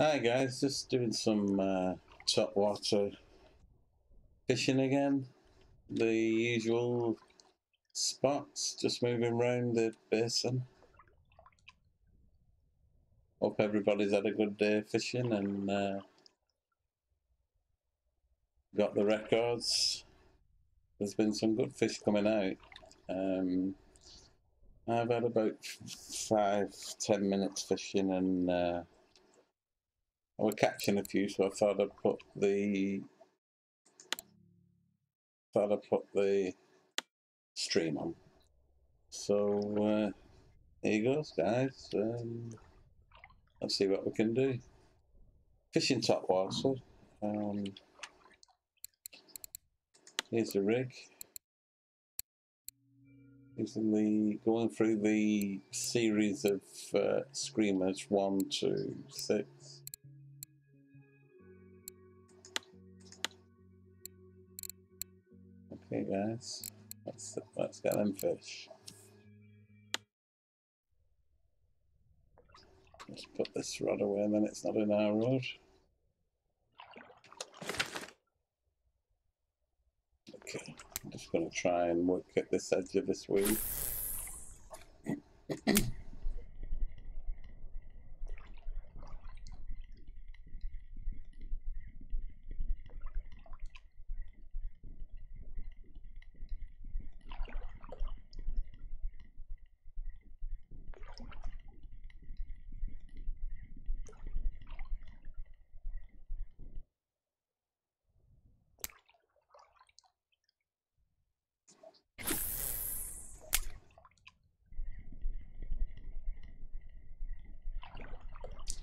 Hi guys, just doing some topwater fishing again. The usual spots, just moving around the basin. Hope everybody's had a good day fishing and got the records. There's been some good fish coming out. I've had about 5-10 minutes fishing and I was catching a few, so I thought I'd put the stream on. So here you goes, guys. Let's see what we can do. Fishing topwater. Here's the rig. Going through the series of screamers 1 to 6. Okay, guys, let's get them fish. Let's put this rod away, and then it's not in our rod. Okay, I'm just going to try and work at this edge of this weed.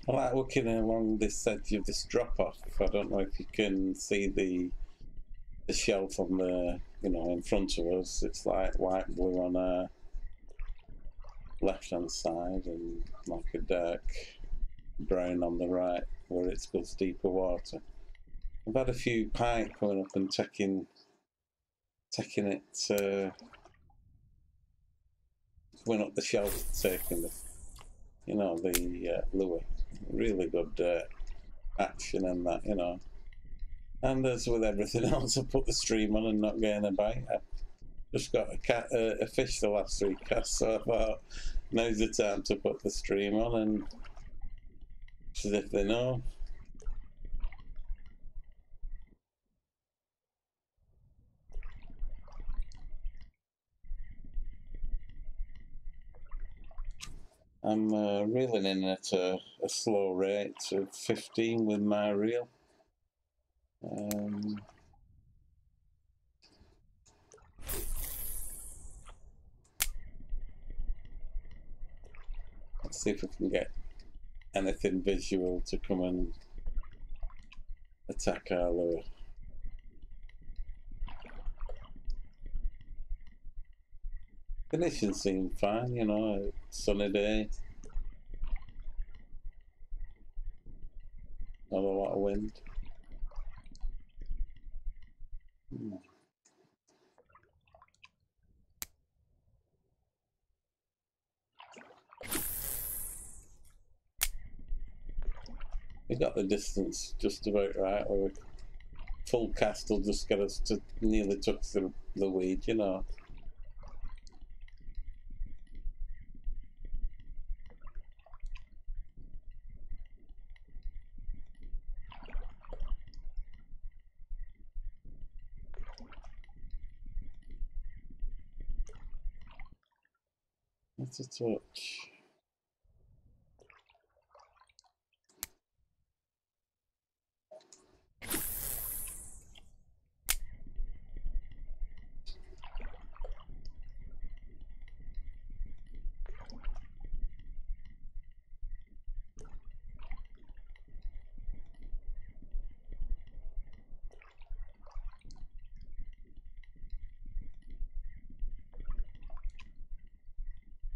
I like looking along this edge of this drop-off. I don't know if you can see the shelf on the, in front of us. It's like white blue on our left-hand side and like a dark brown on the right where it's goes deeper water. I've had a few pike coming up and taking it, going up the shelf, taking the lure. Really good action and that. And as with everything else, I put the stream on and not getting a bite. I just got a fish the last 3 casts, so I thought now's the time to put the stream on, and as if they know. I'm reeling in at a slow rate of 15 with my reel. Let's see if we can get anything visual to come and attack our lure. Conditions seem fine, sunny day. Not a lot of wind. We got the distance just about right, or full cast will just get us to nearly touch the weed, That's a touch.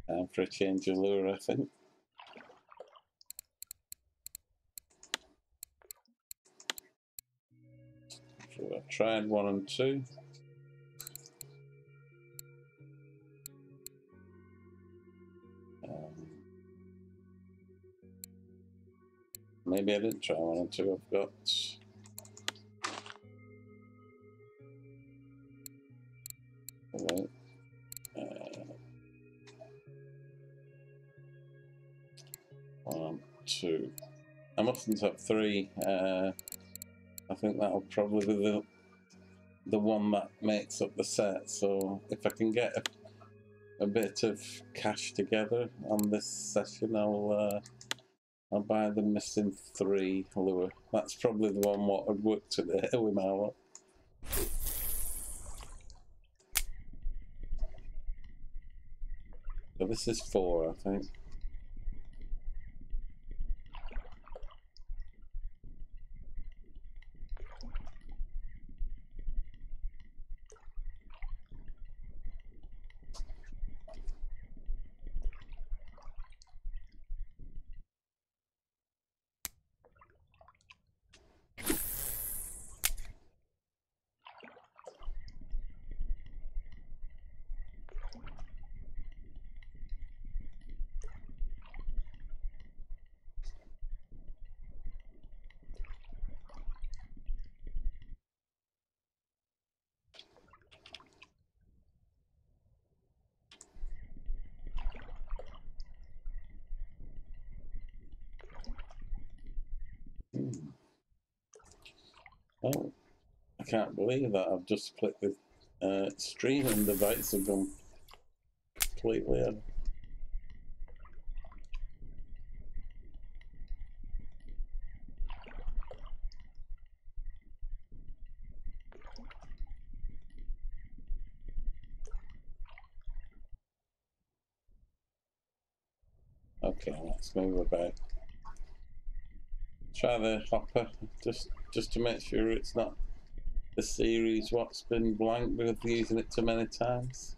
Time for a change of lure, I think. So I've tried 1 and 2. Maybe I didn't try one or two. I've got. Wait. 1, 2. I mustn't have 3. I think that'll probably be the one that makes up the set. So if I can get a bit of cash together on this session, I'll buy the missing 3 lure. That's probably the one what would work today with my lot. So this is 4, I think. Oh, I can't believe that. I've just clicked the stream and the bites have gone completely out. Okay, let's move about. Try the hopper just to make sure it's not the series what's been blank with using it too many times.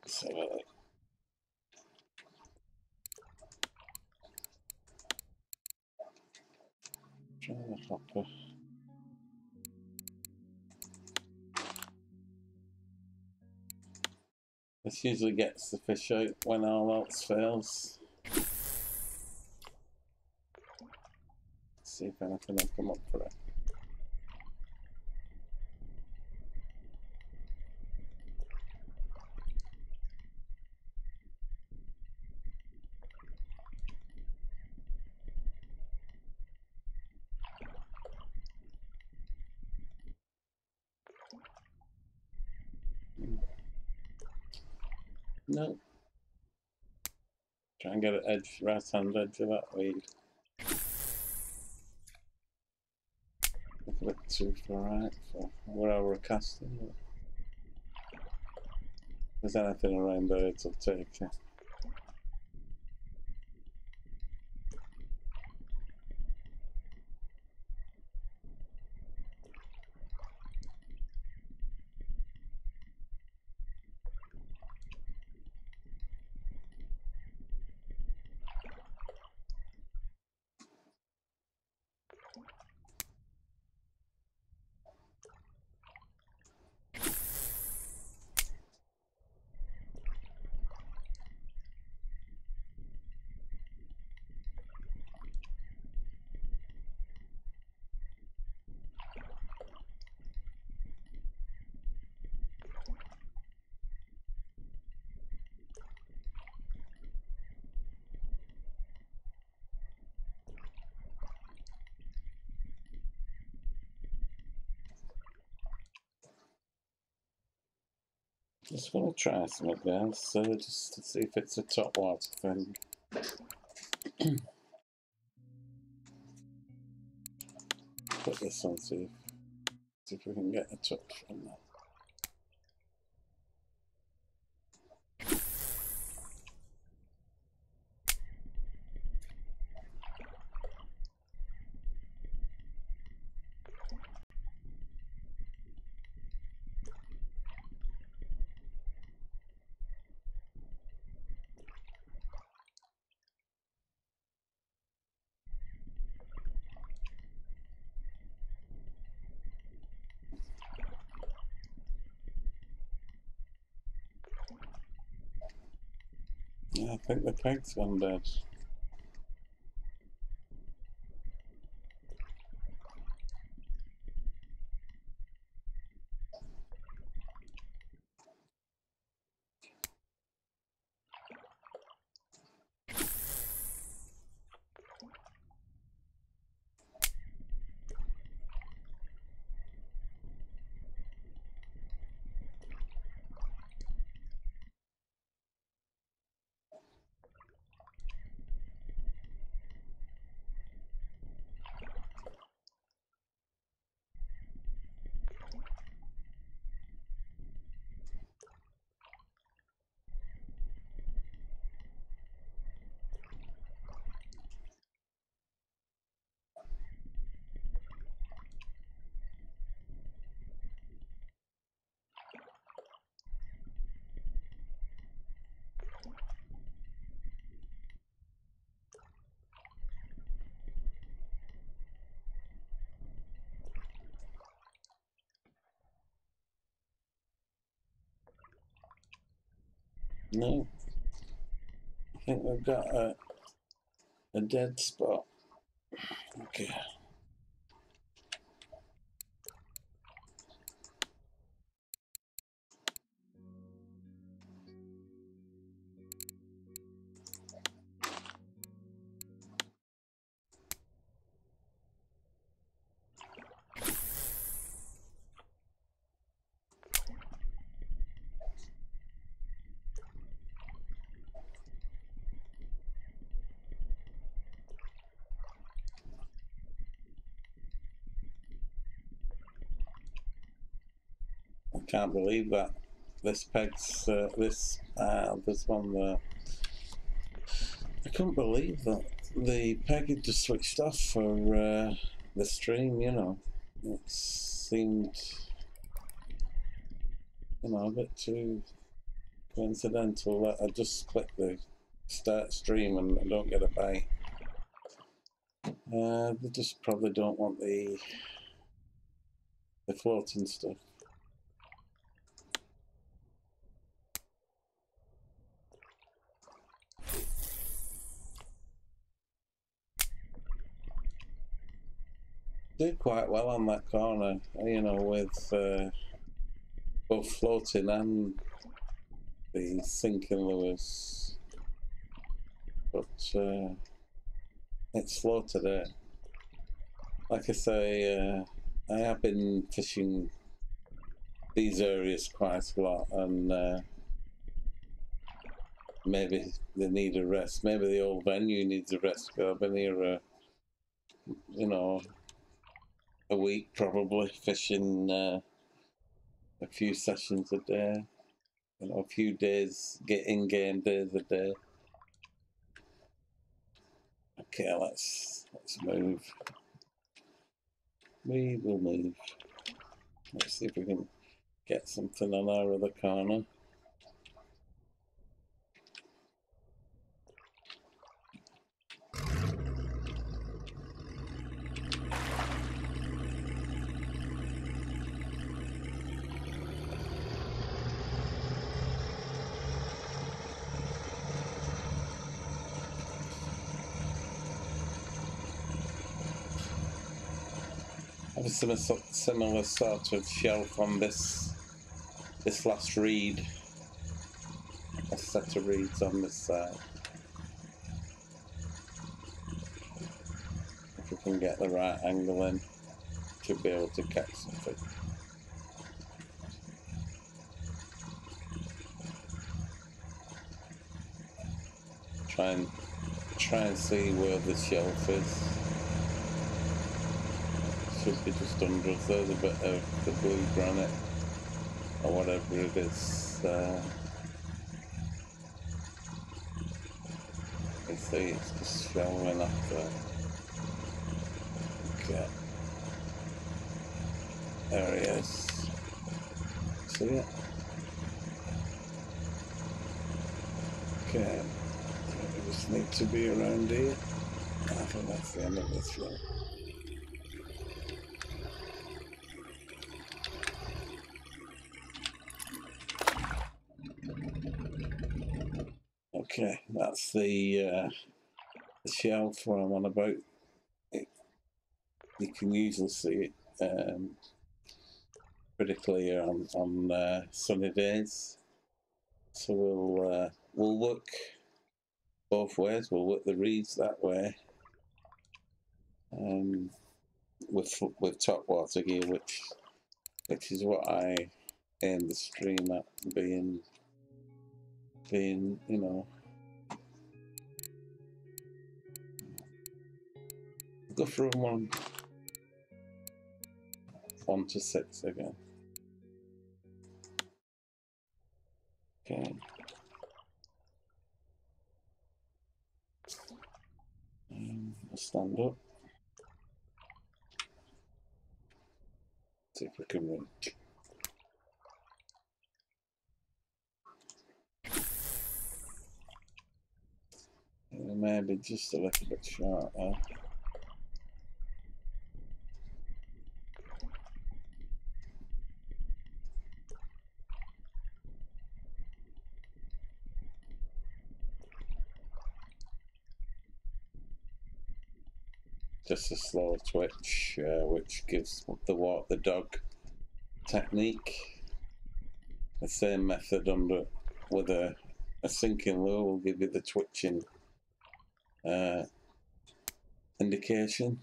So try the hopper. This usually gets the fish out when all else fails. Let's see if anything will come up for it. No. Try and get an edge, right hand edge of that weed. Look a bit too far right for where we're casting. If there's anything around there, it'll take it. Just want to try something else, just to see if it's a topWater thing. Put this on, see if we can get a touch from that. Yeah, I think the pike's gone dead. No. I think we've got a dead spot. Okay. I can't believe that this peg's this one there. I couldn't believe that the peg had just switched off for the stream. You know, it seemed, you know, a bit too coincidental that I just click the start stream and I don't get a bite. They just probably don't want the floating stuff. Did quite well on that corner, you know, with both floating and the sinking lures, but it's slow today. Like I say, I have been fishing these areas quite a lot, and maybe they need a rest. Maybe the old venue needs a rest. I've been here, you know, a week probably, fishing a few sessions a day, you know, a few days, get in-game days a day. Okay, let's move. We will move. Let's see if we can get something on our other corner. I have a similar sort of shelf on this last reed. A set of reeds on this side. If we can get the right angle in, should be able to catch something. Try and see where the shelf is. Should be just under us. There's a bit of the blue granite or whatever it is. You see, it's just showing up there. Okay. There he is. See it? Okay. We just need to be around here. I think that's the end of this flow. Okay, that's the shelf where I'm on about. You can usually see it pretty clear on sunny days. So we'll work both ways. We'll work the reeds that way, with topWater gear, which is what I aim the stream at, being you know. Go for a 1 to 6 again. Okay. I'll stand up. See if we can reach. Maybe just a little bit short there. just a slow twitch, which gives the dog technique. The same method with a sinking lure will give you the twitching indication.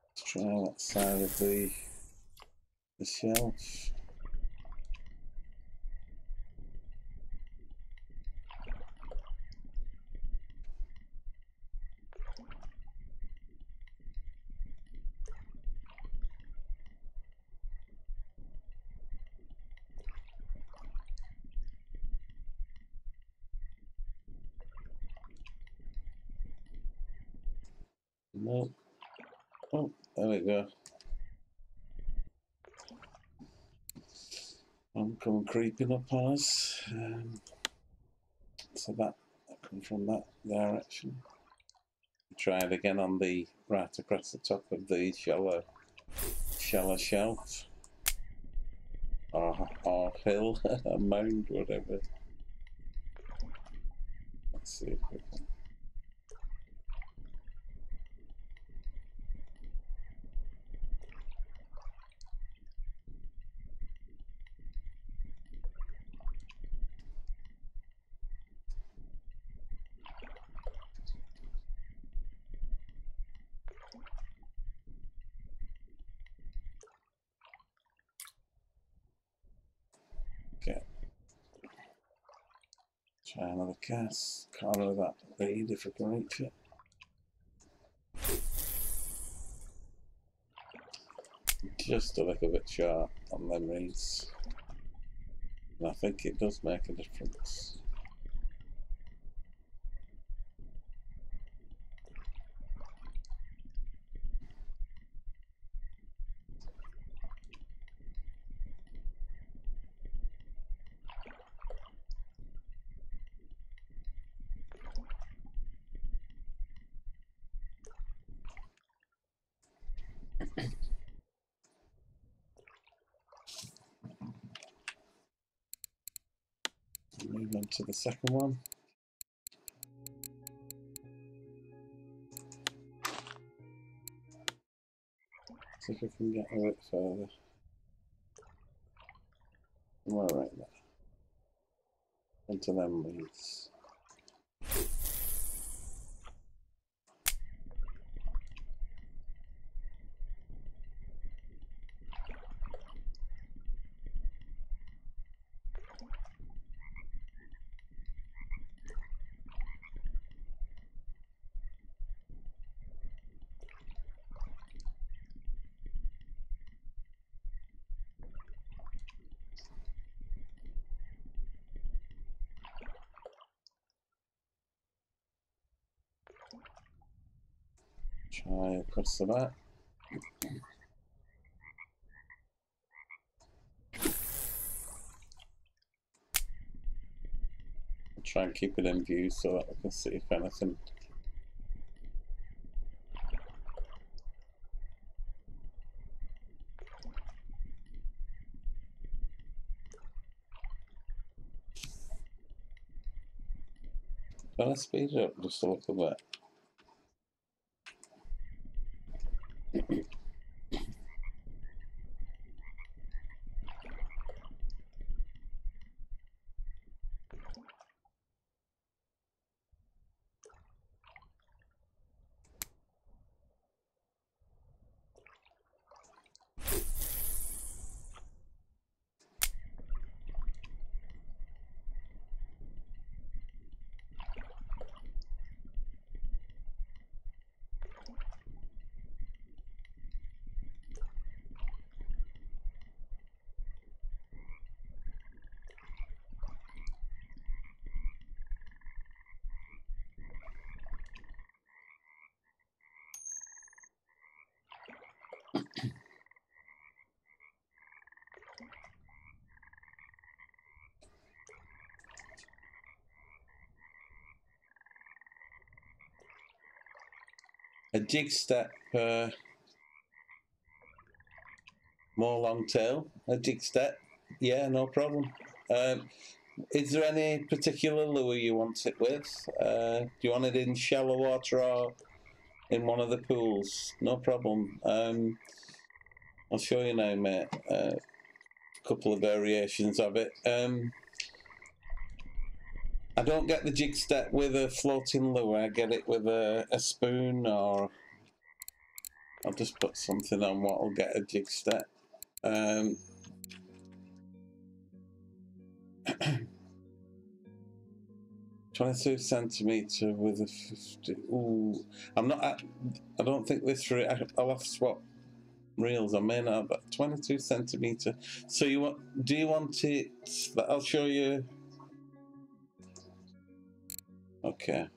Let's try that side of the shelf. No. Oh, there we go. One come creeping up on us. So that comes from that direction. Try it again on the right across the top of the shallow shelf. Or hill, a mound, whatever. Let's see if we can. Okay. Try another cast. Corner of that lead if we can reach it. Just a little bit sharp on them reeds. And I think it does make a difference. Move on to the second one. See if we can get a bit further. All right there. Into them weeds. Try across the back. Try and keep it in view so that we can see if anything. Can I speed it up just a little bit? A jig step, more long tail, a jig step, yeah, no problem. Is there any particular lure you want it with? Do you want it in shallow water or in one of the pools. No problem. I'll show you now, mate. A couple of variations of it. I don't get the jig step with a floating lure. I get it with a spoon, or I'll just put something on what will get a jig step. 22 centimetre with a 50. Ooh, I'm not. I don't think this. I'll have to swap reels. I may not, but 22 centimetre. So you want? Do you want it? I'll show you. Okay.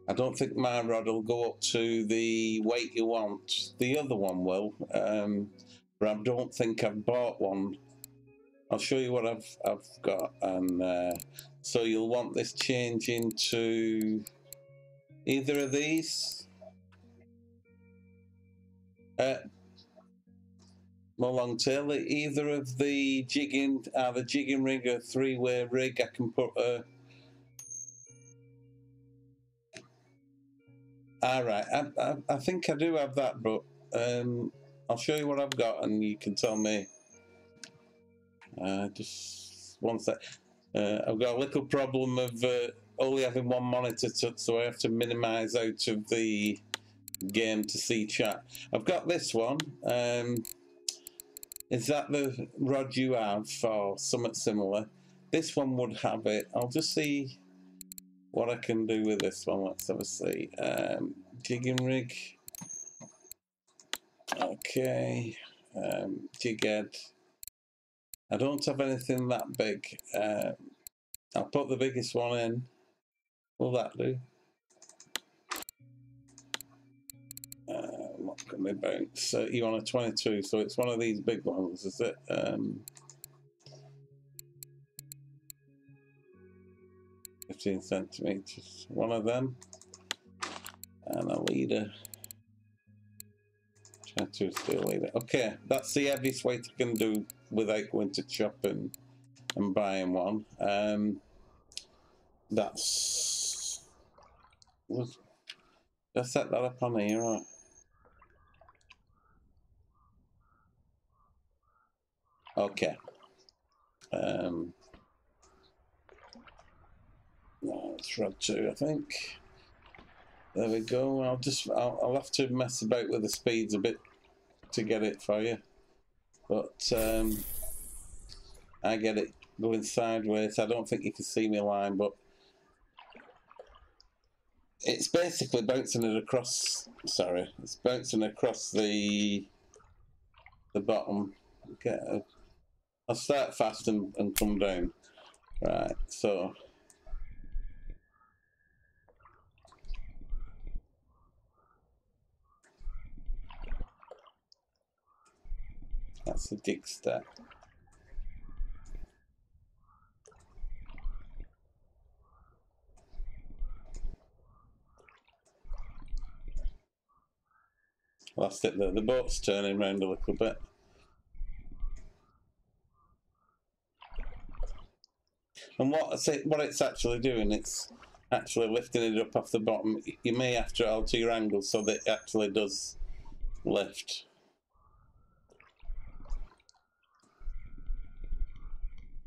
I don't think my rod will go up to the weight you want. The other one will, but I don't think I've bought one. I'll show you what I've got, and so you'll want this changing to either of these. More long tail, either of the jigging, the jigging rig, a three-way rig. I can put a. All right, I think I do have that, but I'll show you what I've got, and you can tell me. Just one sec. I've got a little problem of only having one monitor, so I have to minimise out of the game to see chat. I've got this one. Is that the rod you have, or something similar? This one would have it. I'll just see what I can do with this one. Let's have a see. Jigging rig. Okay. Jig head. I don't have anything that big. I'll put the biggest one in. Will that do? What can we bounce? You want a 22, so it's one of these big ones, is it? 15 centimeters. One of them. And a leader. 22 steel leader. Okay, that's the heaviest weight I can do without going to shop and buying one. That's. Let's set that up on here, right? Okay. No, it's rod 2, I think. There we go. I'll have to mess about with the speeds a bit to get it for you, but I get it going sideways. I don't think you can see me line, but it's basically bouncing it across. Sorry, it's bouncing across the bottom. Okay, I'll start fast and come down. Right, so. That's the dig step. Lost it there. The boat's turning round a little bit. And what it's actually doing, it's actually lifting it up off the bottom. You may have to alter your angle so that it actually does lift.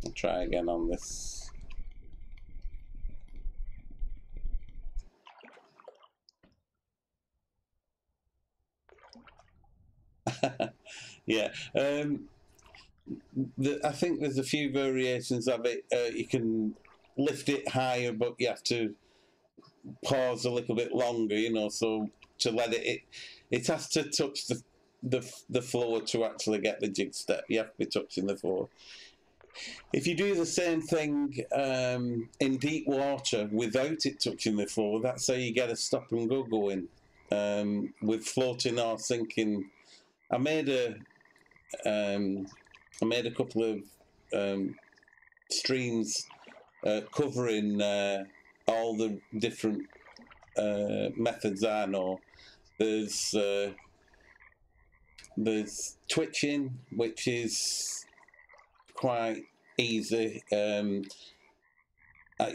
I'll try again on this. Yeah. I think there's a few variations of it. You can lift it higher, but you have to pause a little bit longer, you know, so to let it has to touch the floor to actually get the jig step. You have to be touching the floor. If you do the same thing in deep water without it touching the floor, that's how you get a stop and go going with floating or sinking. I made a couple of streams covering all the different methods I know. There's twitching, which is quite easy. You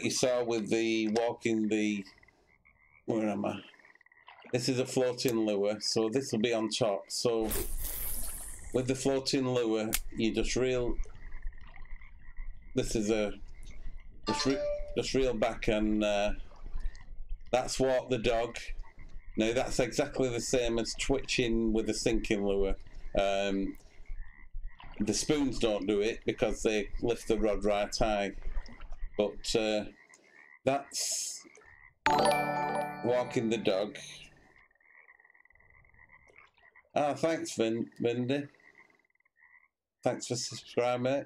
saw with the walking the. Where am I? This is a floating lure, so this will be on top. So with the floating lure, you just reel. This is a just reel back, and that's walk the dog. Now that's exactly the same as twitching with a sinking lure. The spoons don't do it because they lift the rod right high, but that's walking the dog. Ah, thanks, Vindy. Thanks for subscribing.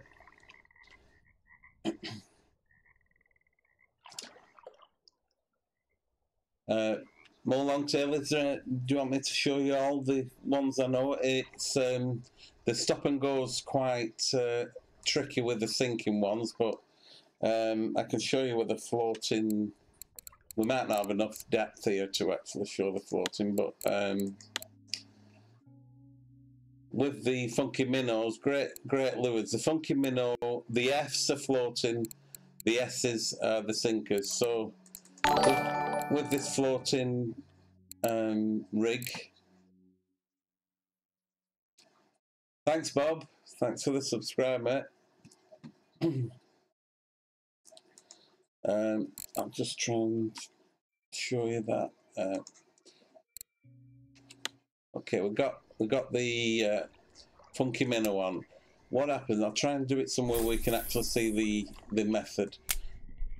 More longtailers. Do you want me to show you all the ones I know? It's the stop and go's quite tricky with the sinking ones, but I can show you with the floating. We might not have enough depth here to actually show the floating, but with the funky minnows, great lures. The funky minnow, the F's are floating, the S's are the sinkers. So with this floating rig. Thanks, Bob. Thanks for the subscribe, mate. I'll just try and show you that. Okay, we got the funky minnow on. What happens? I'll try and do it somewhere where we can actually see the method.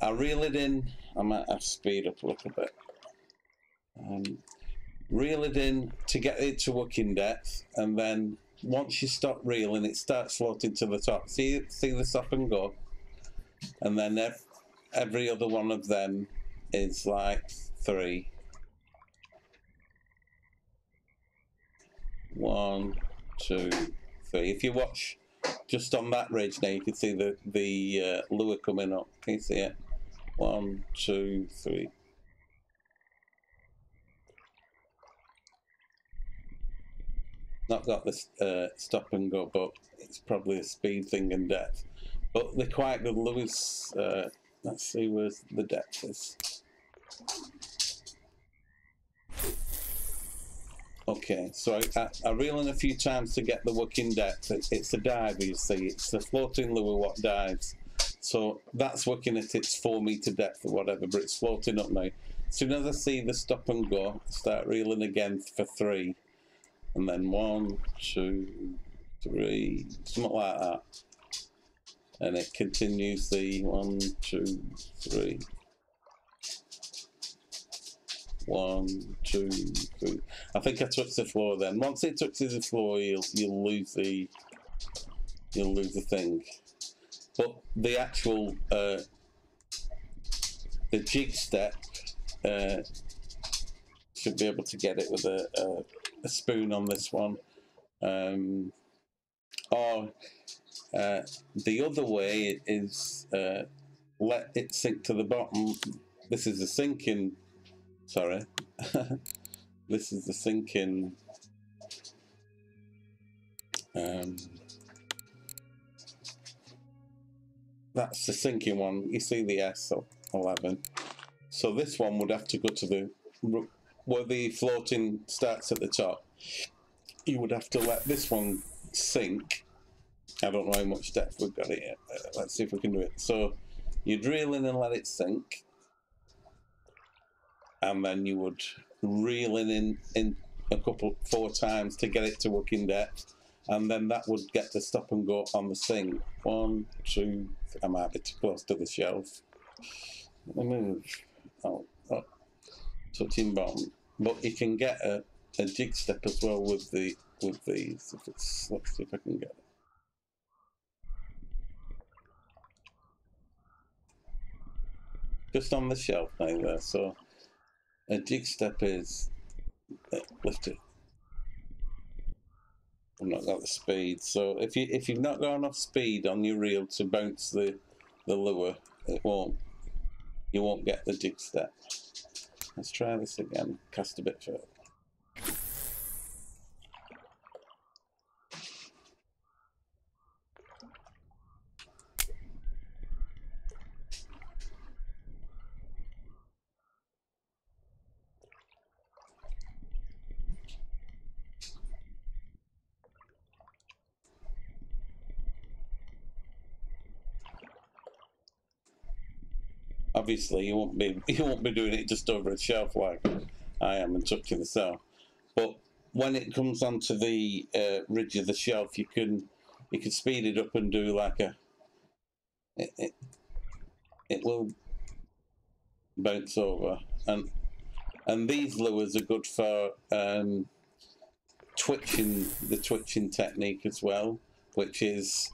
I reel it in. I might have to speed up a little bit. Reel it in to get it to working depth, and then once you stop reeling, it starts floating to the top. See the stop and go, and then every other one of them is like 3. 1, 2, 3. If you watch just on that ridge now, you can see the lure coming up. Can you see it? 1, 2, 3. Not got this stop and go, but it's probably a speed thing and depth. But they're quite good lures. Let's see where the depth is. Okay, so I reel in a few times to get the working depth. It's a diver, you see. It's the floating lure what dives. So that's working at its 4 meter depth or whatever, but it's floating up now. As soon as I see the stop and go, I start reeling again for 3. And then 1, 2, 3, something like that. And it continues the 1, 2, 3. 1, 2, 3. I think I touched the floor then. Once it touches the floor, you'll lose the thing. But the actual the jig step should be able to get it with a spoon on this one. Or the other way is let it sink to the bottom. This is the sinking. Sorry, this is the sinking. That's the sinking one. You see the S11. So this one would have to go to the where the floating starts at the top. You would have to let this one sink. I don't know how much depth we've got here. Let's see if we can do it. So you'd reel in and let it sink, and then you would reel in a 4 times to get it to working depth, and then that would get the stop and go on the sink. 1, 2. I might be too close to the shelf. Let me move. Oh, touching bottom. But you can get a jig step as well with these. If it's, let's see if I can get it. Just on the shelf now there. So a jig step is lift it. I've not got the speed. So if you've not got enough speed on your reel to bounce the lure, you won't get the jig step. Let's try this again. Cast a bit further. obviously you won't be doing it just over a shelf like I am and touching the cell. But when it comes onto the ridge of the shelf, you can speed it up and do like a it will bounce over, and these lures are good for the twitching technique as well, which is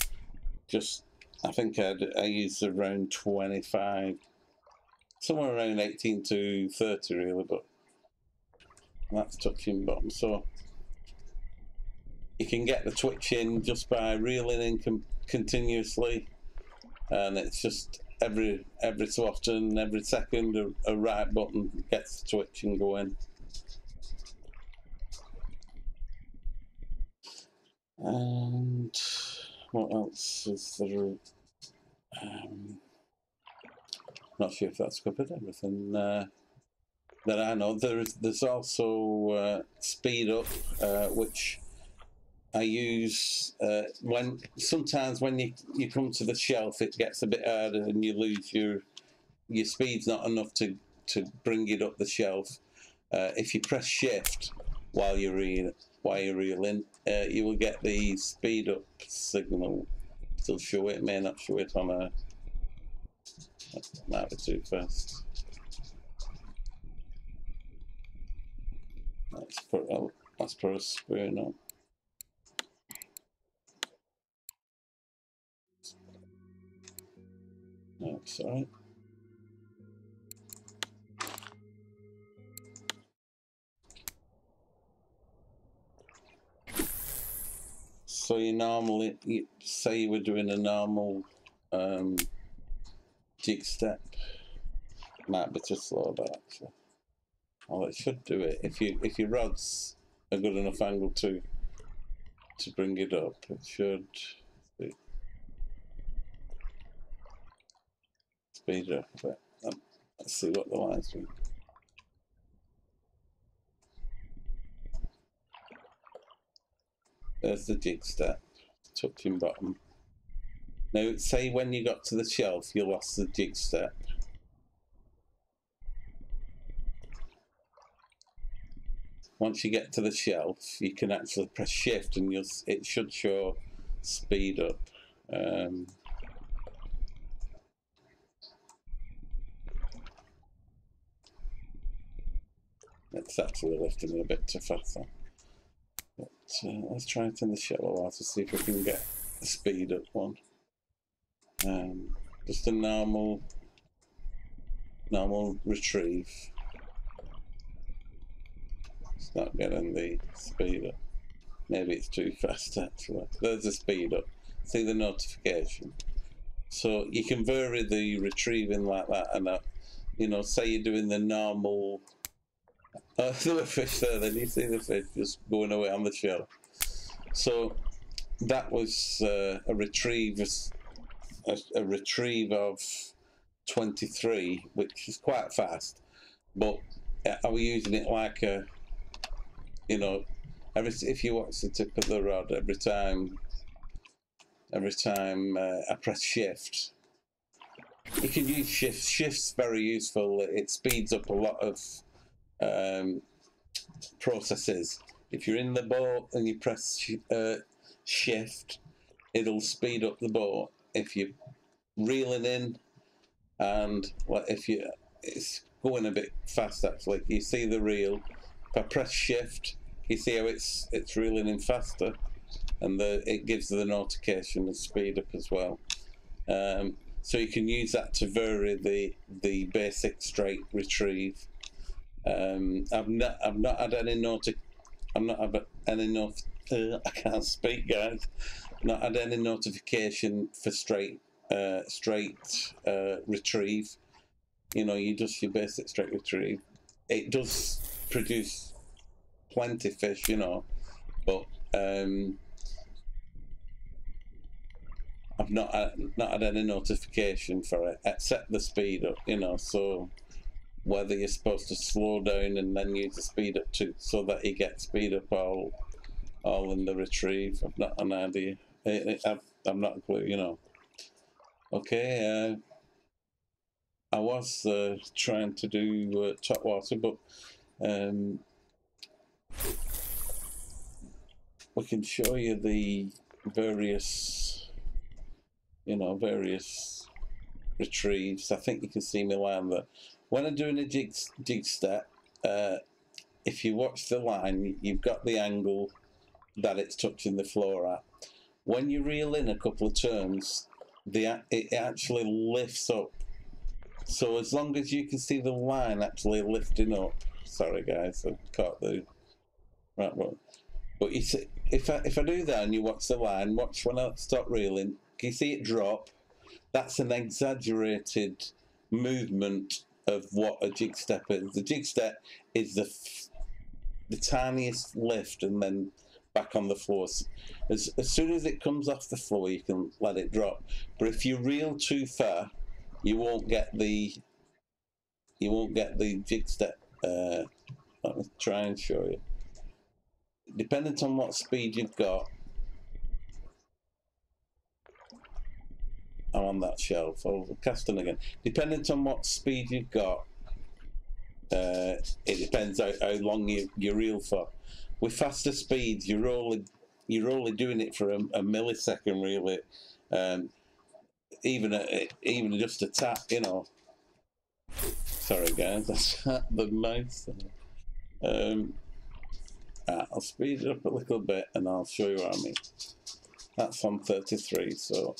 just, I think I use around 25, somewhere around 18 to 30 really, but that's touching bottom. So you can get the twitching just by reeling in continuously, and it's just every so often, every second, a right button gets the twitching going. And what else is there? Not sure if that's covered everything that I know. There's also speed up, which I use sometimes when you come to the shelf, it gets a bit harder and you lose your speed's not enough to bring it up the shelf. If you press shift while you're reeling, you will get the speed up signal. It'll show it, may not show it on a. That might be too fast. Let's put a spoon on. No, it's all right. So you say you were doing a normal jig step. Might be too slow, but actually, well, it should do it if your rod's a good enough angle to bring it up. It should speed it up a bit. Let's see what the line's doing. There's the jig step, touching bottom. Now, say when you got to the shelf, you lost the jig step. Once you get to the shelf, you can actually press shift and it should show speed up. It's actually lifting it a bit too fast. But let's try it in the shallow water to see if we can get a speed up one. Just a normal retrieve. It's not getting the speed up. Maybe it's too fast actually. There's the speed up. See the notification. So you can vary the retrieving like that, and say you're doing the normal. There were fish there. Then you see the fish just going away on the shell. So that was a retrieve of 23, which is quite fast. But I was using it like a, if you watch the tip of the rod, every time I press shift, you can use shift. Shift's very useful. It speeds up a lot of processes. If you're in the boat and you press shift, it'll speed up the boat. If you're reeling in, and it's going a bit fast actually. You see the reel. If I press shift, you see how it's reeling in faster, and it gives the notification of speed up as well. So you can use that to vary the basic straight retrieve. I've not had any I can't speak, guys. Not had any notification for straight retrieve. You just your basic straight retrieve. It does produce plenty of fish, but I've not had any notification for it except the speed up, so whether you're supposed to slow down and then use the speed up too, so that you get speed up all in the retrieve. I've not an idea. I've not a clue, Okay. I was trying to do topWater, but we can show you the various, various retrieves. I think you can see me line there. When I'm doing a jig step, if you watch the line, you've got the angle that it's touching the floor at. When you reel in a couple of turns, it actually lifts up. So as long as you can see the line actually lifting up, sorry guys, I caught the right one. But you see, if I do that and you watch the line, watch when I stop reeling, can you see it drop? That's an exaggerated movement of what a jig step is. The jig step is the tiniest lift and then back on the floor. As soon as it comes off the floor, you can let it drop. But if you reel too far, you won't get the jig step. Let me try and show you. Depending on what speed you've got, I'm on that shelf. I'll cast on again. Depending on what speed you've got, it depends how long you reel for. With faster speeds, you're only doing it for a millisecond, really. Even just a tap, Sorry, guys, that's the mouse. I'll speed it up a little bit, and I'll show you what I mean. That's on 33, so.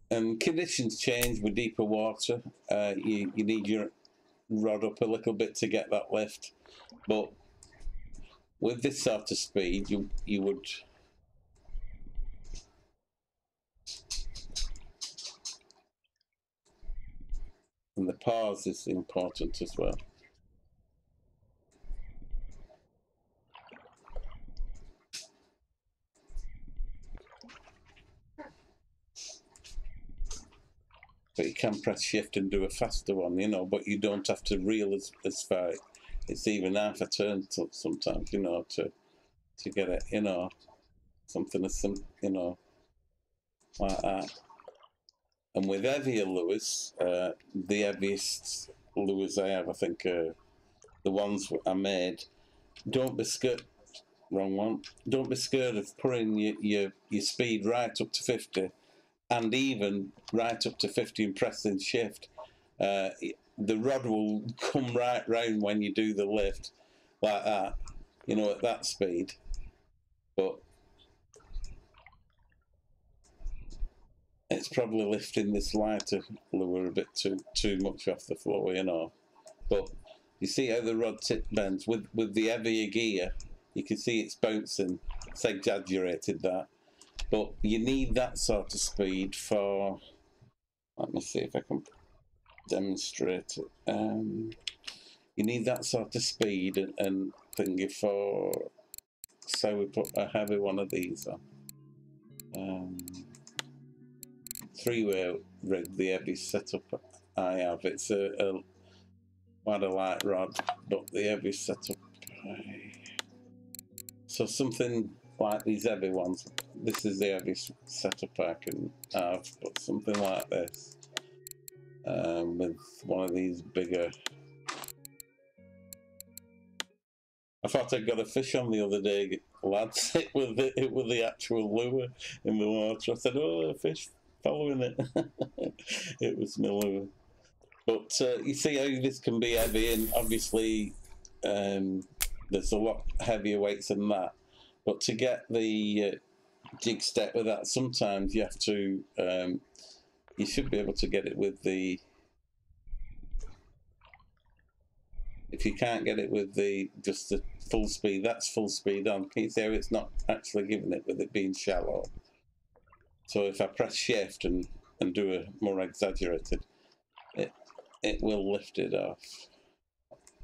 And conditions change with deeper water. You need your rod up a little bit to get that lift, but with this sort of speed, you would. And the pause is important as well. But you can press shift and do a faster one, but you don't have to reel as far. It's even half a turn sometimes, to get it, something as like that. And with heavier lures, the heaviest lures I have, I think, the ones I made, don't be scared. Wrong one. Don't be scared of putting your speed right up to 50. And even right up to 50 and pressing shift, the rod will come right round when you do the lift, like that, at that speed. But it's probably lifting this lighter lure a bit too much off the floor, But you see how the rod tip bends with the heavier gear. You can see it's bouncing. It's exaggerated, that. But you need that sort of speed for, let me see if I can demonstrate it. You need that sort of speed and thingy for, so we put a heavy one of these on. Three-way rig, the heavy setup I have. It's a quite a light rod, but the heavy setup. So something like these heavy ones, this is the heavy setup I can have, but something like this, with one of these bigger. I thought I got a fish on the other day, lads. It was the actual lure in the water. I said, "Oh, a fish following it." It was my lure. But you see how this can be heavy, and obviously there's a lot heavier weights than that. But to get the jig step with that, sometimes you have to, you should be able to get it with the, if you can't get it with just the full speed, that's full speed on. Can you see how it's not actually giving it with it being shallow? So if I press shift and do a more exaggerated, it will lift it off.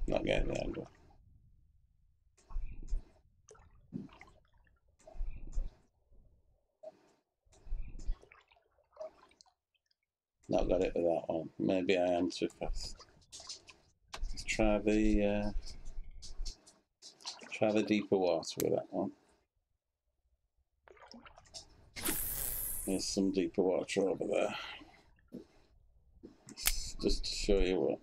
Not getting the angle. Not got it with that one. Maybe I am too fast. Let's try the deeper water with that one. There's some deeper water over there. Just to show you what.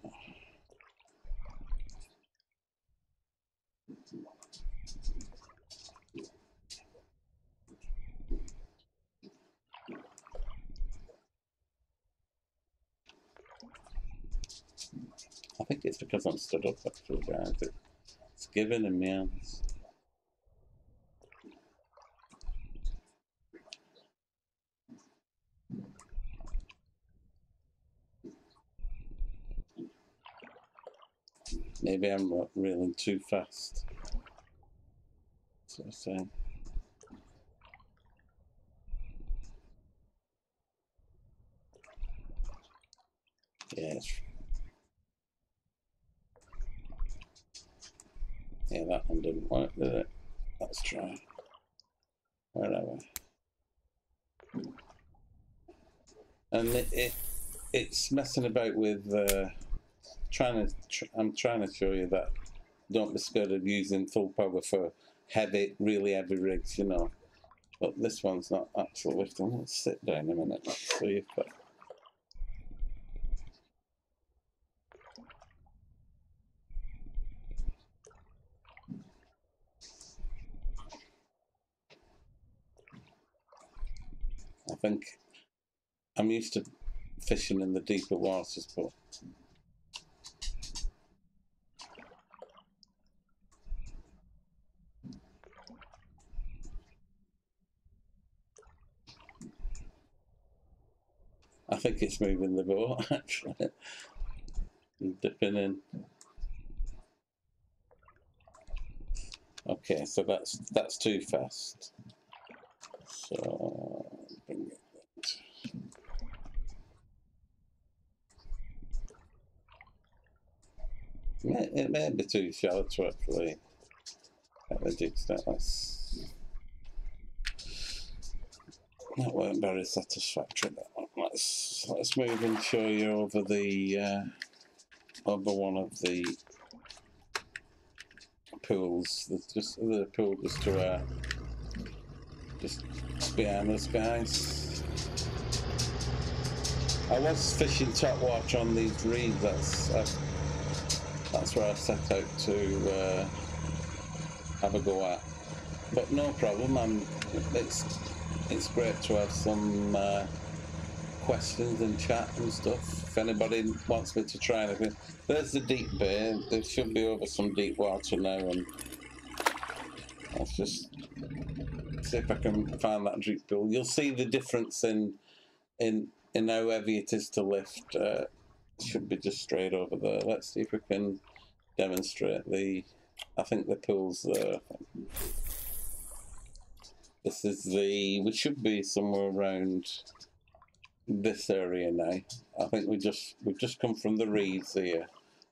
I think it's because I'm stood up actually, guys. It's giving in my hands. Maybe I'm reeling too fast. That's what I'm saying. Yes. Yeah, that one didn't work, did it? Let's try. Where are we? And it's messing about with I'm trying to show you that don't be scared of using full power for heavy, really heavy rigs, you know. But this one's not actually lifting. Let's sit down a minute. See if that. I think I'm used to fishing in the deeper waters, but I think it's moving the boat actually. Dipping in. Okay, so that's too fast. So bring it. It may be too shallow to actually get the jigs down. That weren't very satisfactory. That one. Let's move and show you over the over one of the pools. There's just the pool just to just behind us, guys. I was fishing topWater on these reeds. That's where I set out to have a go at. But no problem. It's great to have some questions and chat and stuff. If anybody wants me to try anything, there's the deep bay. There should be over some deep water now, and let's just see if I can find that deep pool. You'll see the difference in how heavy it is to lift. It should be just straight over there. Let's see if we can demonstrate I think the pool's there. This is we should be somewhere around this area now. I think we've just come from the reeds here.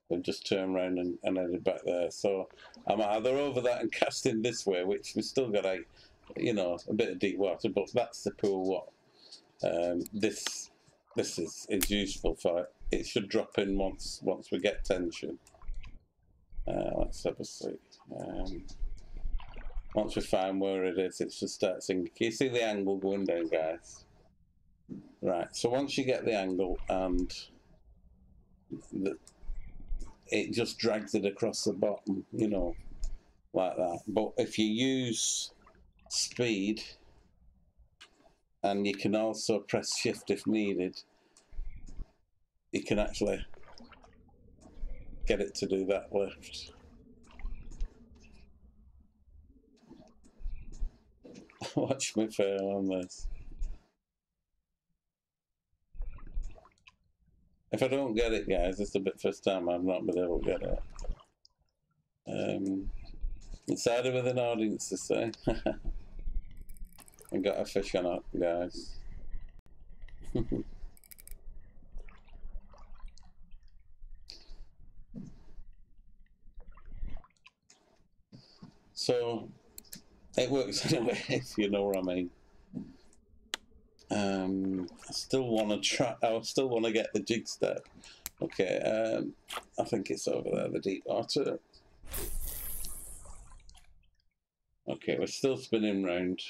We've just turned around and headed back there. So I'm either over that and casting this way, which we still got a bit of deep water, but that's the pool. This is useful for. It should drop in once we get tension. Let's have a see. Once we find where it is, it should start sinking. Can you see the angle going down, guys? Right, so once you get the angle and it just drags it across the bottom, like that. But if you use speed, and you can also press shift if needed, you can actually get it to do that lift. Watch me fail on this. If I don't get it, guys, it's the first time I've not been able to get it. It's harder with an audience to say. I got a fish on it, guys. So it works anyway, if you know what I mean. I still want to try. I still want to get the jig step. Okay, I think it's over there, the deep water. Okay, we're still spinning round.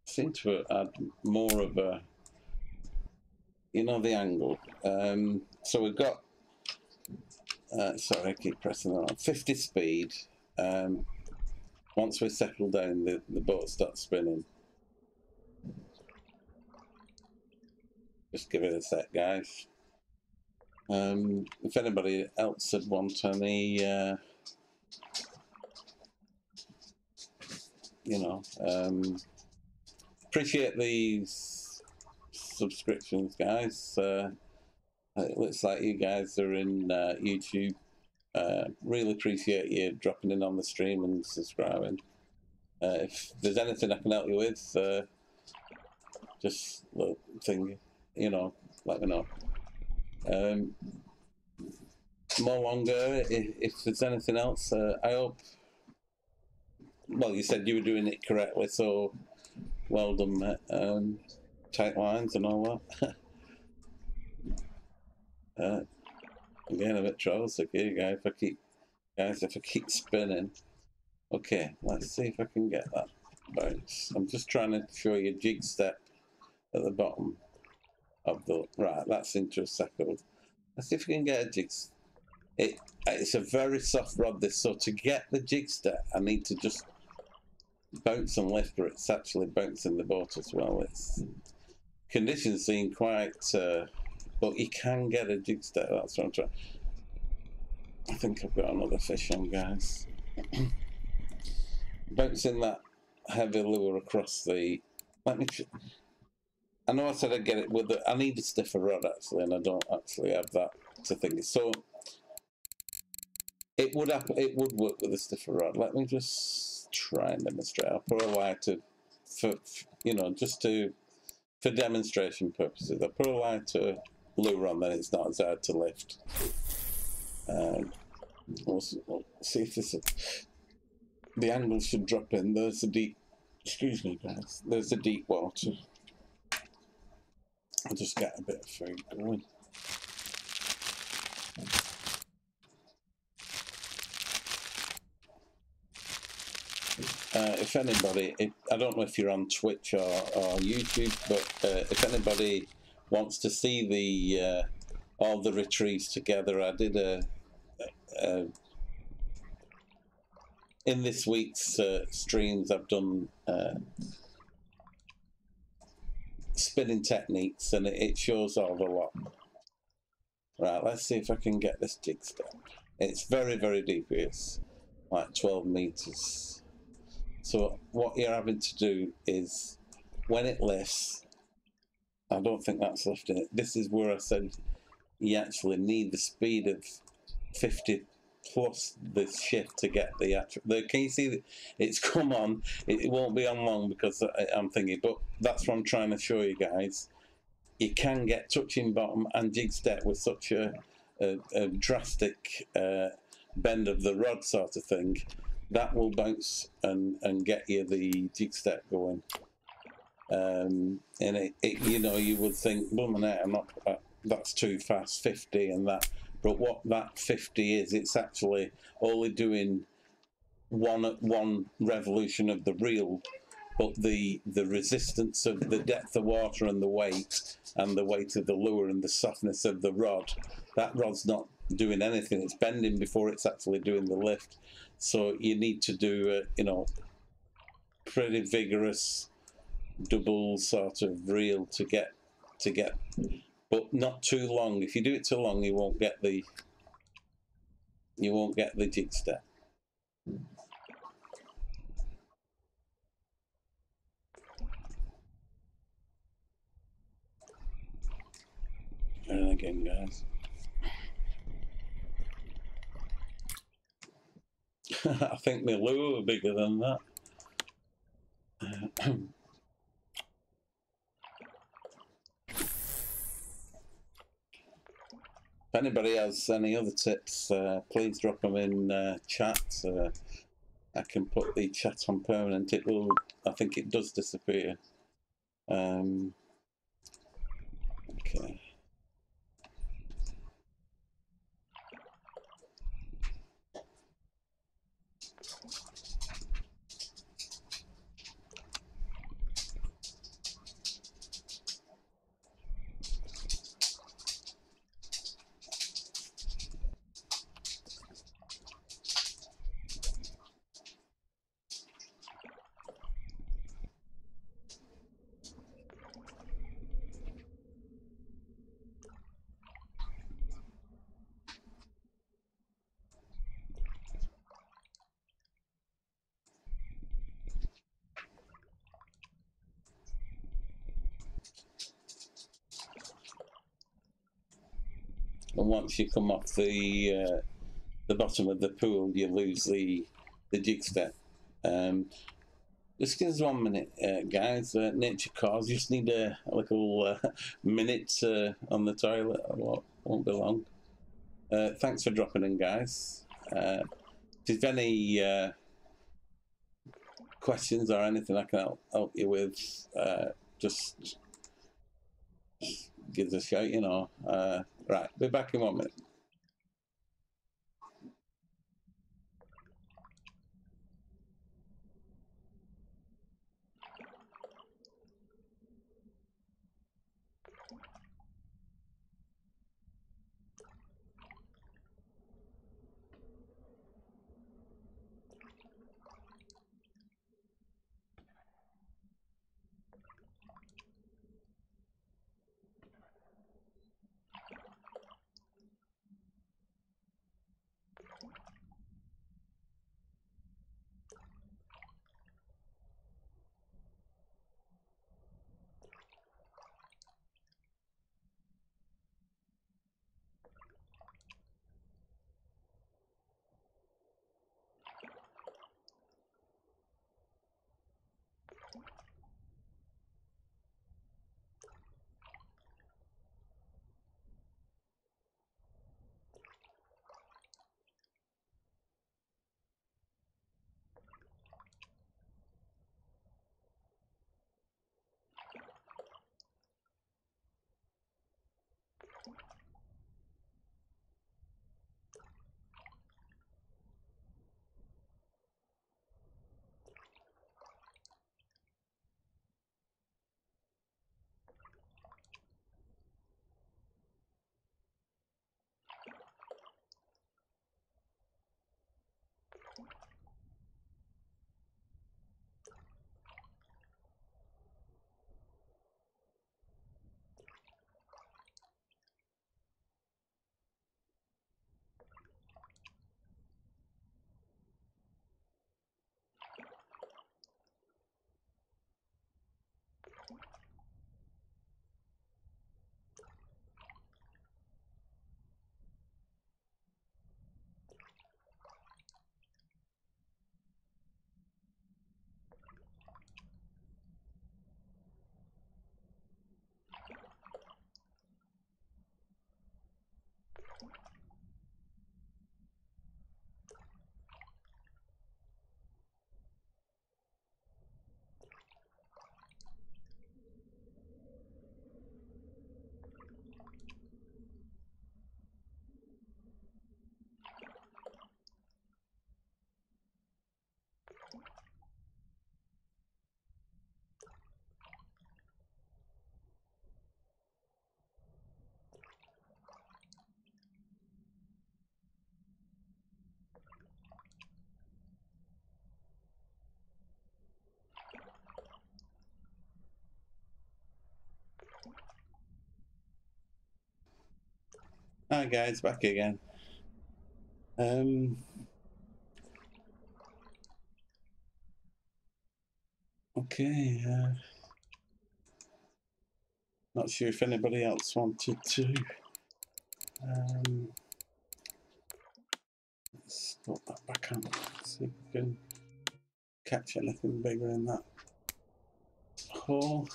Seem to add more of a you know, the angle. So we've got, sorry, I keep pressing that on, 50 speed. Once we settle down, the boat starts spinning. Just give it a sec, guys. If anybody else would want any, you know, appreciate these subscriptions, guys. It looks like you guys are in YouTube. Really appreciate you dropping in on the stream and subscribing. If there's anything I can help you with, just you know, let me know. More longer, if there's anything else, I hope. Well, you said you were doing it correctly, so well done, mate. Tight lines and all that. Again, a bit troublesick here, guys. If I keep spinning. Okay, let's see if I can get that bounce. I'm just trying to show you a jig step at the bottom of the, right, that's into a second. Let's see if we can get a jig. It's a very soft rod, this, so to get the jig step, I need to just bounce and lift, or it's actually bouncing the boat as well. It's conditions seem quite, but you can get a jig step. That's what I'm trying. I think I've got another fish on, guys. Bouncing that heavy lure across the. Let me. I know I said I'd get it with the. I need a stiffer rod actually, and I don't actually have that to think. So it would work with a stiffer rod. Let me just try and demonstrate. I'll put a wire to, you know, just for demonstration purposes. I'll put a wire to lure on, then it's not as hard to lift. We'll see if this. The angle should drop in. There's a deep. Excuse me, guys. There's a deep water. I'll just get a bit of food going. If anybody, I don't know if you're on Twitch or YouTube, but if anybody wants to see the all the retrieves together, I did in this week's streams, I've done spinning techniques, and it shows all the lot. Right, let's see if I can get this jig step. It's very, very deep. It's like 12 meters. So what you're having to do is, when it lifts, I don't think that's lifting it. This is where I said you actually need the speed of 50 plus the shift to get the actual. Can you see that it's come on? It won't be on long because I'm thinking, but that's what I'm trying to show you guys. You can get touching bottom and jig step with such a drastic bend of the rod sort of thing. That will bounce and get you the jig step going. And you know, you would think, "Bum and I'm not. That's too fast, 50 and that." But what that 50 is, it's actually only doing one revolution of the reel, but the resistance of the depth of water and the weight of the lure and the softness of the rod, that rod's not doing anything. It's bending before it's actually doing the lift. So you need to do you know, pretty vigorous double sort of reel to get, but not too long. If you do it too long, you won't get the jig step. And again, guys. I think my lure was bigger than that. If anybody has any other tips, please drop them in chat. I can put the chat on permanent. It will. I think it does disappear. Okay. and once you come off the bottom of the pool, you lose the jig step. Just give us 1 minute, guys. Nature calls. Just need a little minute on the toilet. Won't be long. Thanks for dropping in, guys. If there's any questions or anything I can help you with, just give us a shout, you know. Right, be back in 1 minute. Hi guys, back again. Okay, not sure if anybody else wanted to. Let's put that back on. See if we can catch anything bigger in that hole.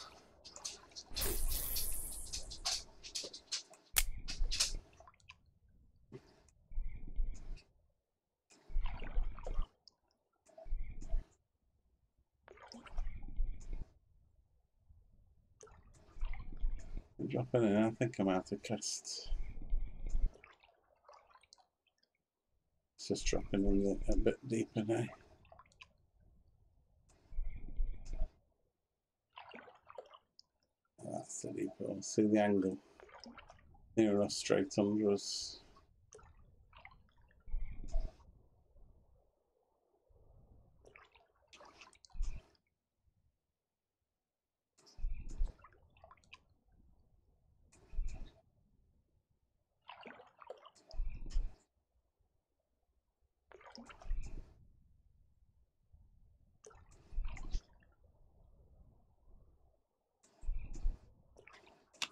Dropping in, I think I'm out of cast. It's just dropping in a bit deeper now. That's the deep hole. See the angle near us, straight under us.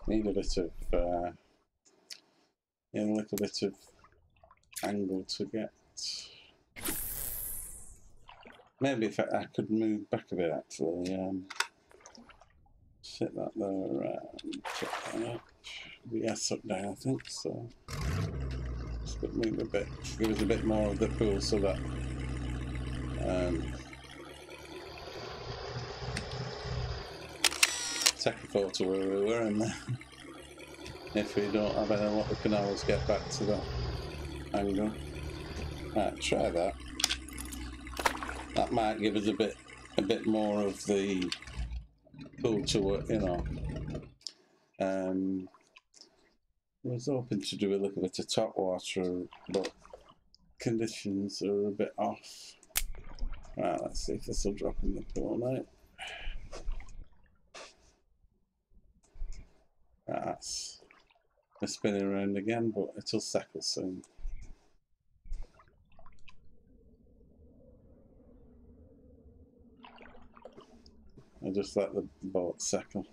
Need a bit of a little bit of angle to get. Maybe if I could move back a bit actually. Sit that there around. Check that out. Yes, up down I think so. Just move a bit. Give us a bit more of the pool so that take a photo where we were in there. If we don't have any luck, we can always get back to that angle. Right, try that. That might give us a bit more of the pool to it, you know. I was hoping to do a little bit of topWater, but conditions are a bit off. Right, let's see if this will drop in the pool now. Right, that's spinning around again, but it'll settle soon. I'll just let the boat settle.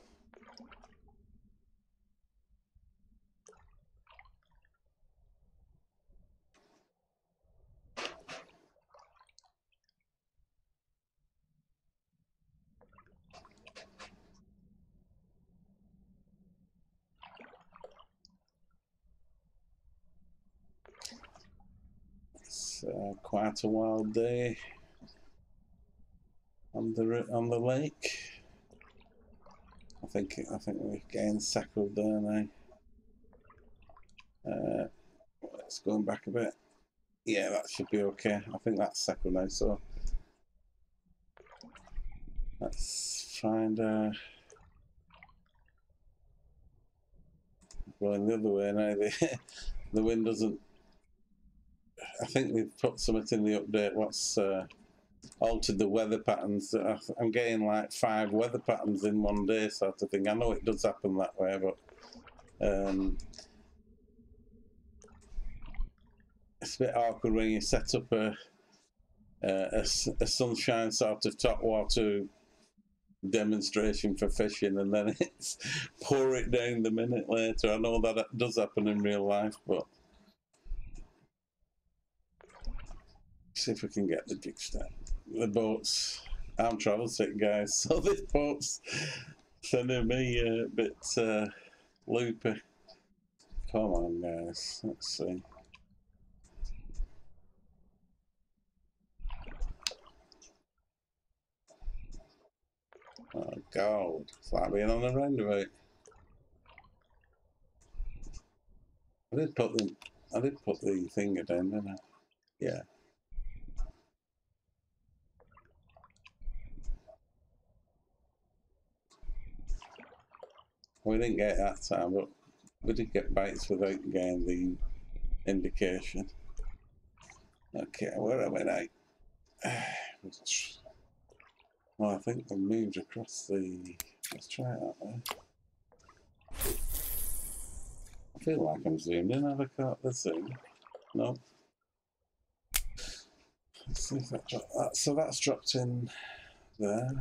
It's quite a wild day on the lake. I think we're getting settled there now. Let's go back a bit. Yeah, that should be okay. I think that's settled now. So let's find going the other way now. The wind doesn't. I think they've put something in the update. What's altered the weather patterns? I'm getting like 5 weather patterns in one day, sort of thing. I know it does happen that way, but it's a bit awkward when you set up a sunshine sort of topWater demonstration for fishing, and then it's pour it down the minute later. I know that does happen in real life, but see if we can get the jig step. The boat's, I'm travel sick, guys, so this boat's sending me a bit loopy. Come on, guys, let's see. Oh God, it's like being on a roundabout. I did put the finger down, didn't I? Yeah. We didn't get that time, but we did get bites without getting the indication. Okay, where am I now? Well, I think they moved across the. Let's try it that way. I feel like I'm zoomed in. Have I got the zoom? No. Let's see if that dropped that. So that's dropped in there.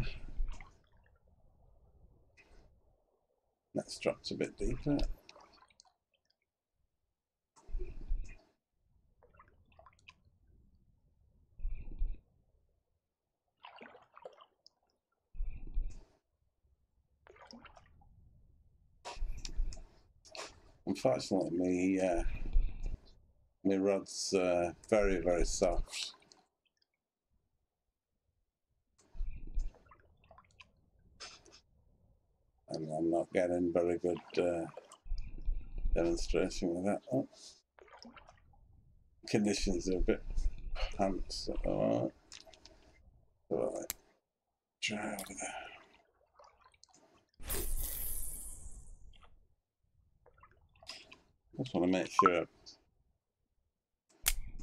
That's dropped a bit deeper. Unfortunately, my rod's very, very soft. And I'm not getting very good demonstration with that. Oh. Conditions are a bit pants. Alright. So try over there. Just want to make sure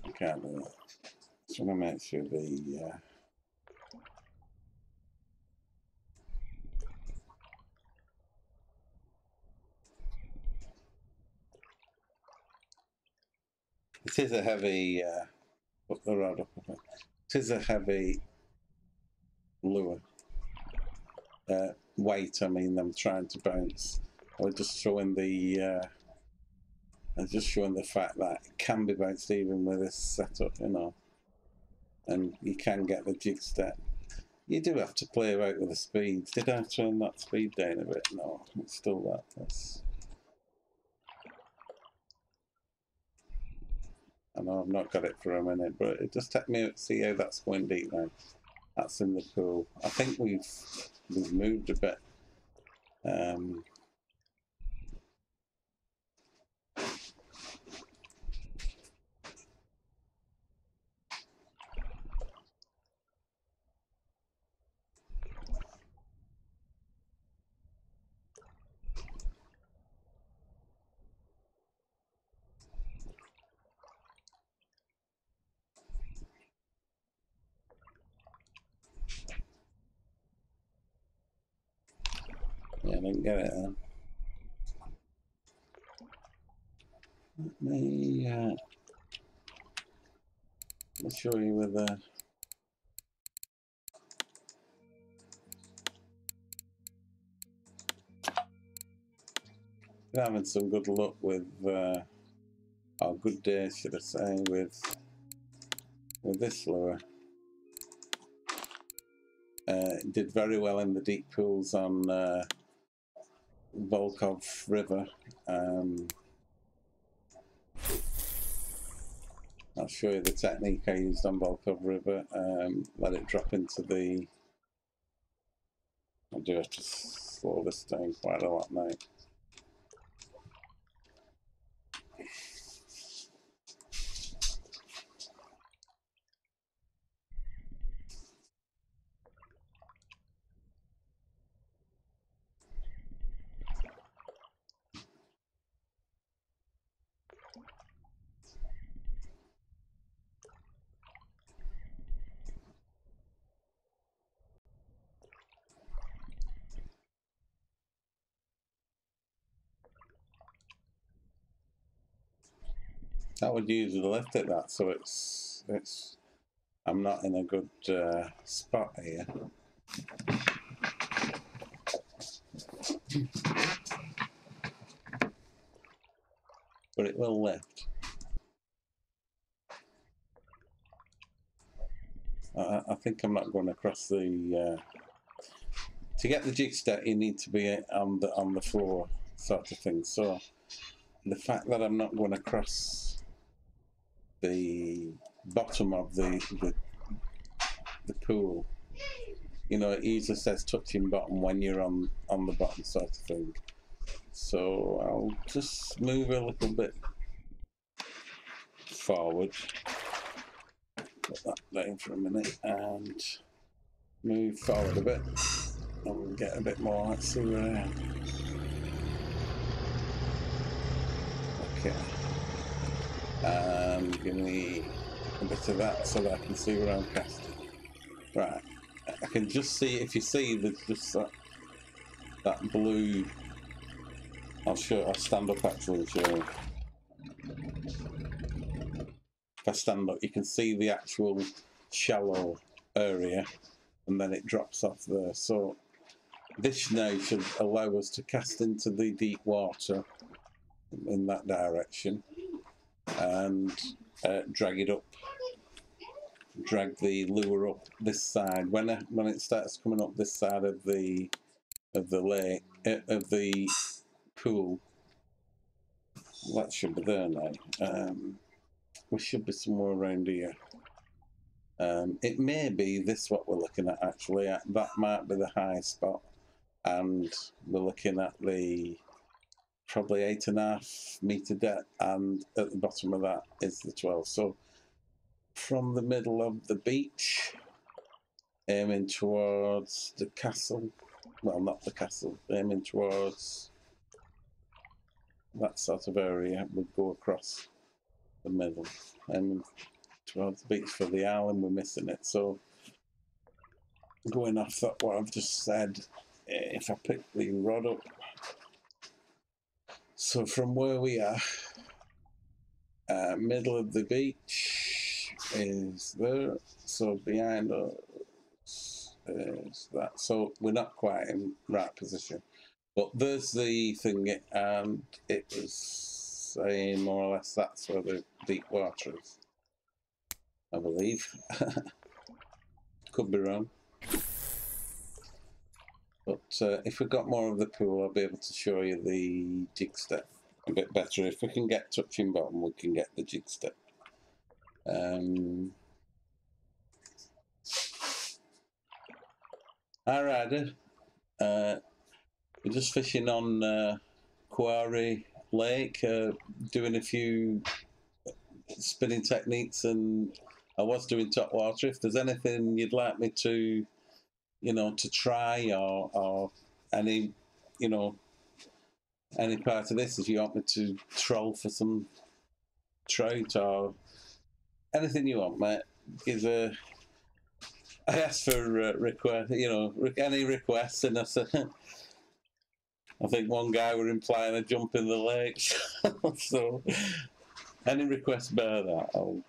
I can't do that. Just want to make sure the it is a heavy put the rod up a bit. It is a heavy lure. Weight, I mean, I'm trying to bounce. We're just throwing the and just showing the fact that it can be bounced even with this setup, you know, and you can get the jig step. You do have to play about with the speeds. Did I turn that speed down a bit? No, it's still that. I know I've not got it for a minute, but it just take me out to see how that's going deep now. That's in the pool. I think we've moved a bit. Yeah, I didn't get it then. Let me show you with the. Been having some good luck with, or good days, should I say, with this lure. Did very well in the deep pools on Volkov River. I'll show you the technique I used on Volkov River. Let it drop into the. I do have to slow this down quite a lot now. That would usually lift it, that, so it's. I'm not in a good spot here. But it will lift. I think I'm not going across the. To get the jig step, you need to be on the floor, sort of thing. So the fact that I'm not going across the bottom of the pool, you know, it usually says touching bottom when you're on the bottom, sort of thing. So I'll just move a little bit forward, put that down for a minute, and move forward a bit, and we'll get a bit more. Let's see where I am. Okay, and give me a bit of that so that I can see where I'm casting. Right, I can just see, if you see, there's just that blue. I'll stand up actually and show you. If I stand up, you can see the actual shallow area, and then it drops off there. So this now should allow us to cast into the deep water in that direction and drag it up, drag the lure up this side. When it starts coming up this side of the lake, of the pool, that should be there now. We should be somewhere around here. It may be this what we're looking at actually. That might be the high spot, and we're looking at the probably 8.5 meter depth, and at the bottom of that is the 12. So from the middle of the beach, aiming towards the castle, well, not the castle, aiming towards that sort of area, we'd go across the middle, aiming towards the beach for the island. We're missing it. So going off that what I've just said, if I pick the rod up, so from where we are, middle of the beach is there, so behind us is that. So we're not quite in right position, but there's the thing, and it was saying more or less that's where the deep water is, I believe. Could be wrong. But if we got more of the pool, I'll be able to show you the jig step a bit better. If we can get touching bottom, we can get the jig step. Hi, Ryder. We're just fishing on Kuori Lake, doing a few spinning techniques, and I was doing topWater. If there's anything you'd like me to, to try, or any, any part of this, if you want me to troll for some trout or anything you want, mate, I asked for request, any requests, and I said, I think one guy were implying a jump in the lake. So any request bear that, I'll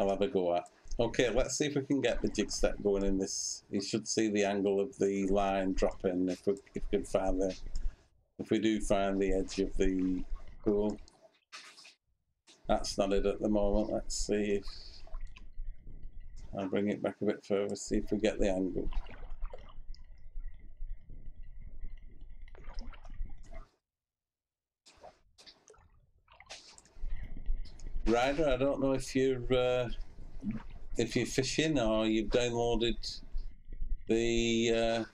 have a go at. Okay, let's see if we can get the jig step going in this. You should see the angle of the line dropping if we can find if we do find the edge of the pool. That's not it at the moment. Let's see if I'll bring it back a bit further, see if we get the angle. Ryder, I don't know if you're fishing or you've downloaded the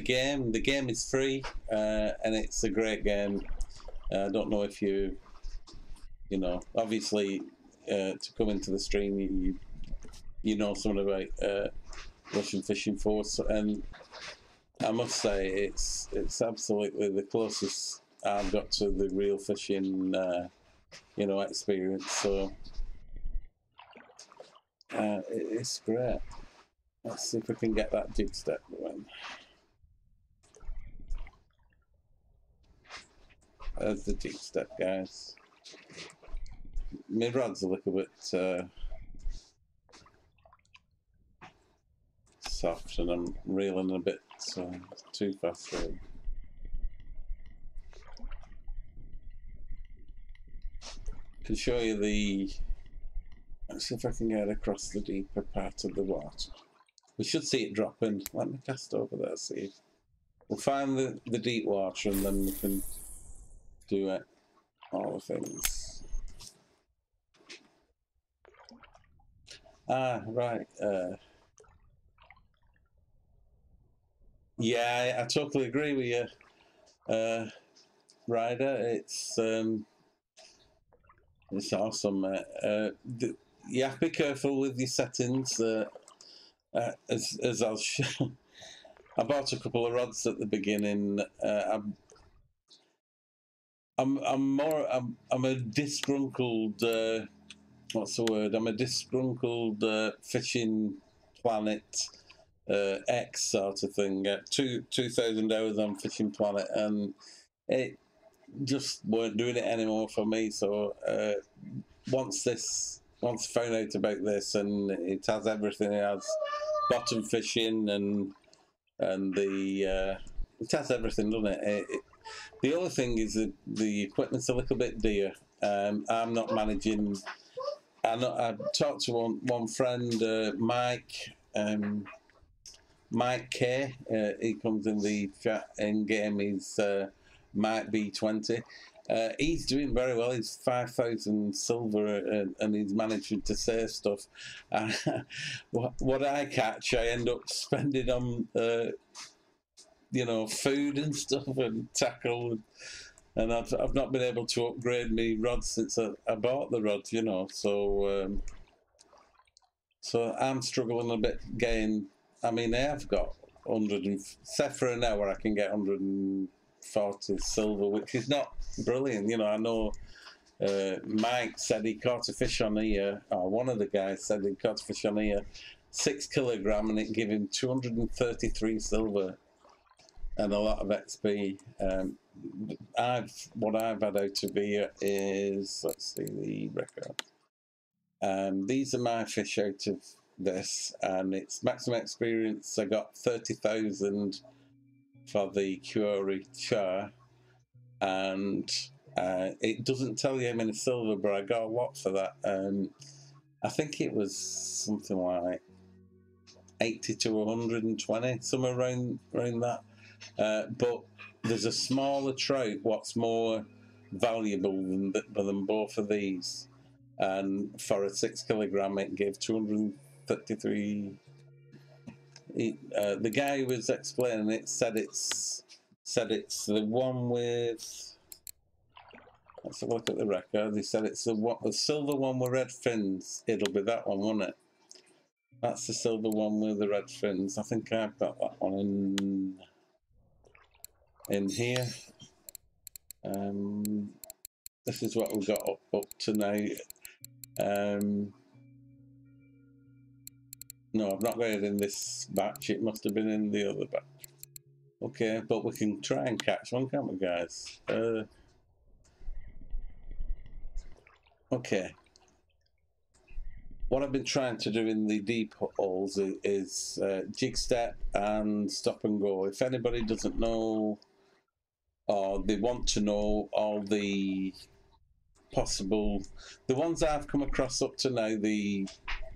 game. The game is free and it's a great game. I don't know if you obviously to come into the stream you know something about Russian fishing force, and I must say it's absolutely the closest I've got to the real fishing experience. So it's great. Let's see if we can get that jig step going. There's the jig step, guys. My rod's a little bit soft, and I'm reeling a bit too fast really. I can show you let's see if I can get across the deeper part of the water. We should see it dropping. Let me cast over there, see if we'll find the deep water, and then we can do it, all the things. Right. Yeah, I totally agree with you, Ryder. It's awesome. Yeah, be careful with your settings. As I'll show, I bought a couple of rods at the beginning. I'm a disgruntled. What's the word? I'm a disgruntled Fishing Planet X sort of thing. 2,000 hours on Fishing Planet, and it just weren't doing it anymore for me. So once I found out about this, and it has everything. It has bottom fishing and it has everything, doesn't it? The other thing is that the equipment's a little bit dear. I'm not managing. I talked to one friend, Mike. Mike K. He comes in the chat in game. He's Mike B20. He's doing very well. He's 5,000 silver, and he's managing to save stuff. What I catch, I end up spending on food and stuff and tackle, and I've not been able to upgrade my rods since I bought the rods. So I'm struggling a bit getting. I mean, I have got 100, set for an hour I can get 140 silver, which is not brilliant. I know Mike said he caught a fish on here, or one of the guys said he caught a fish on here, 6 kilogram, and it gave him 233 silver and a lot of XP. What I've had out of here is, let's see the record. These are my fish out of this, and it's maximum experience. I got 30,000 for the Kuori char, and it doesn't tell you how many silver, but I got a lot for that. I think it was something like 80 to 120, somewhere around that. But there's a smaller trout what's more valuable than both of these, and for a 6 kilogram it gave 233. The guy who was explaining it said it's the one with, let's have a look at the record. He said it's the silver one with red fins. It'll be that one, won't it? That's the silver one with the red fins. I think I've got that one in here. This is what we've got up to now. No, I've not got it in this batch. It must have been in the other batch. Okay, but we can try and catch one, can't we, guys? Okay. What I've been trying to do in the deep holes is jig step and stop and go. If anybody doesn't know, or they want to know all the possible, the ones I've come across up to now, the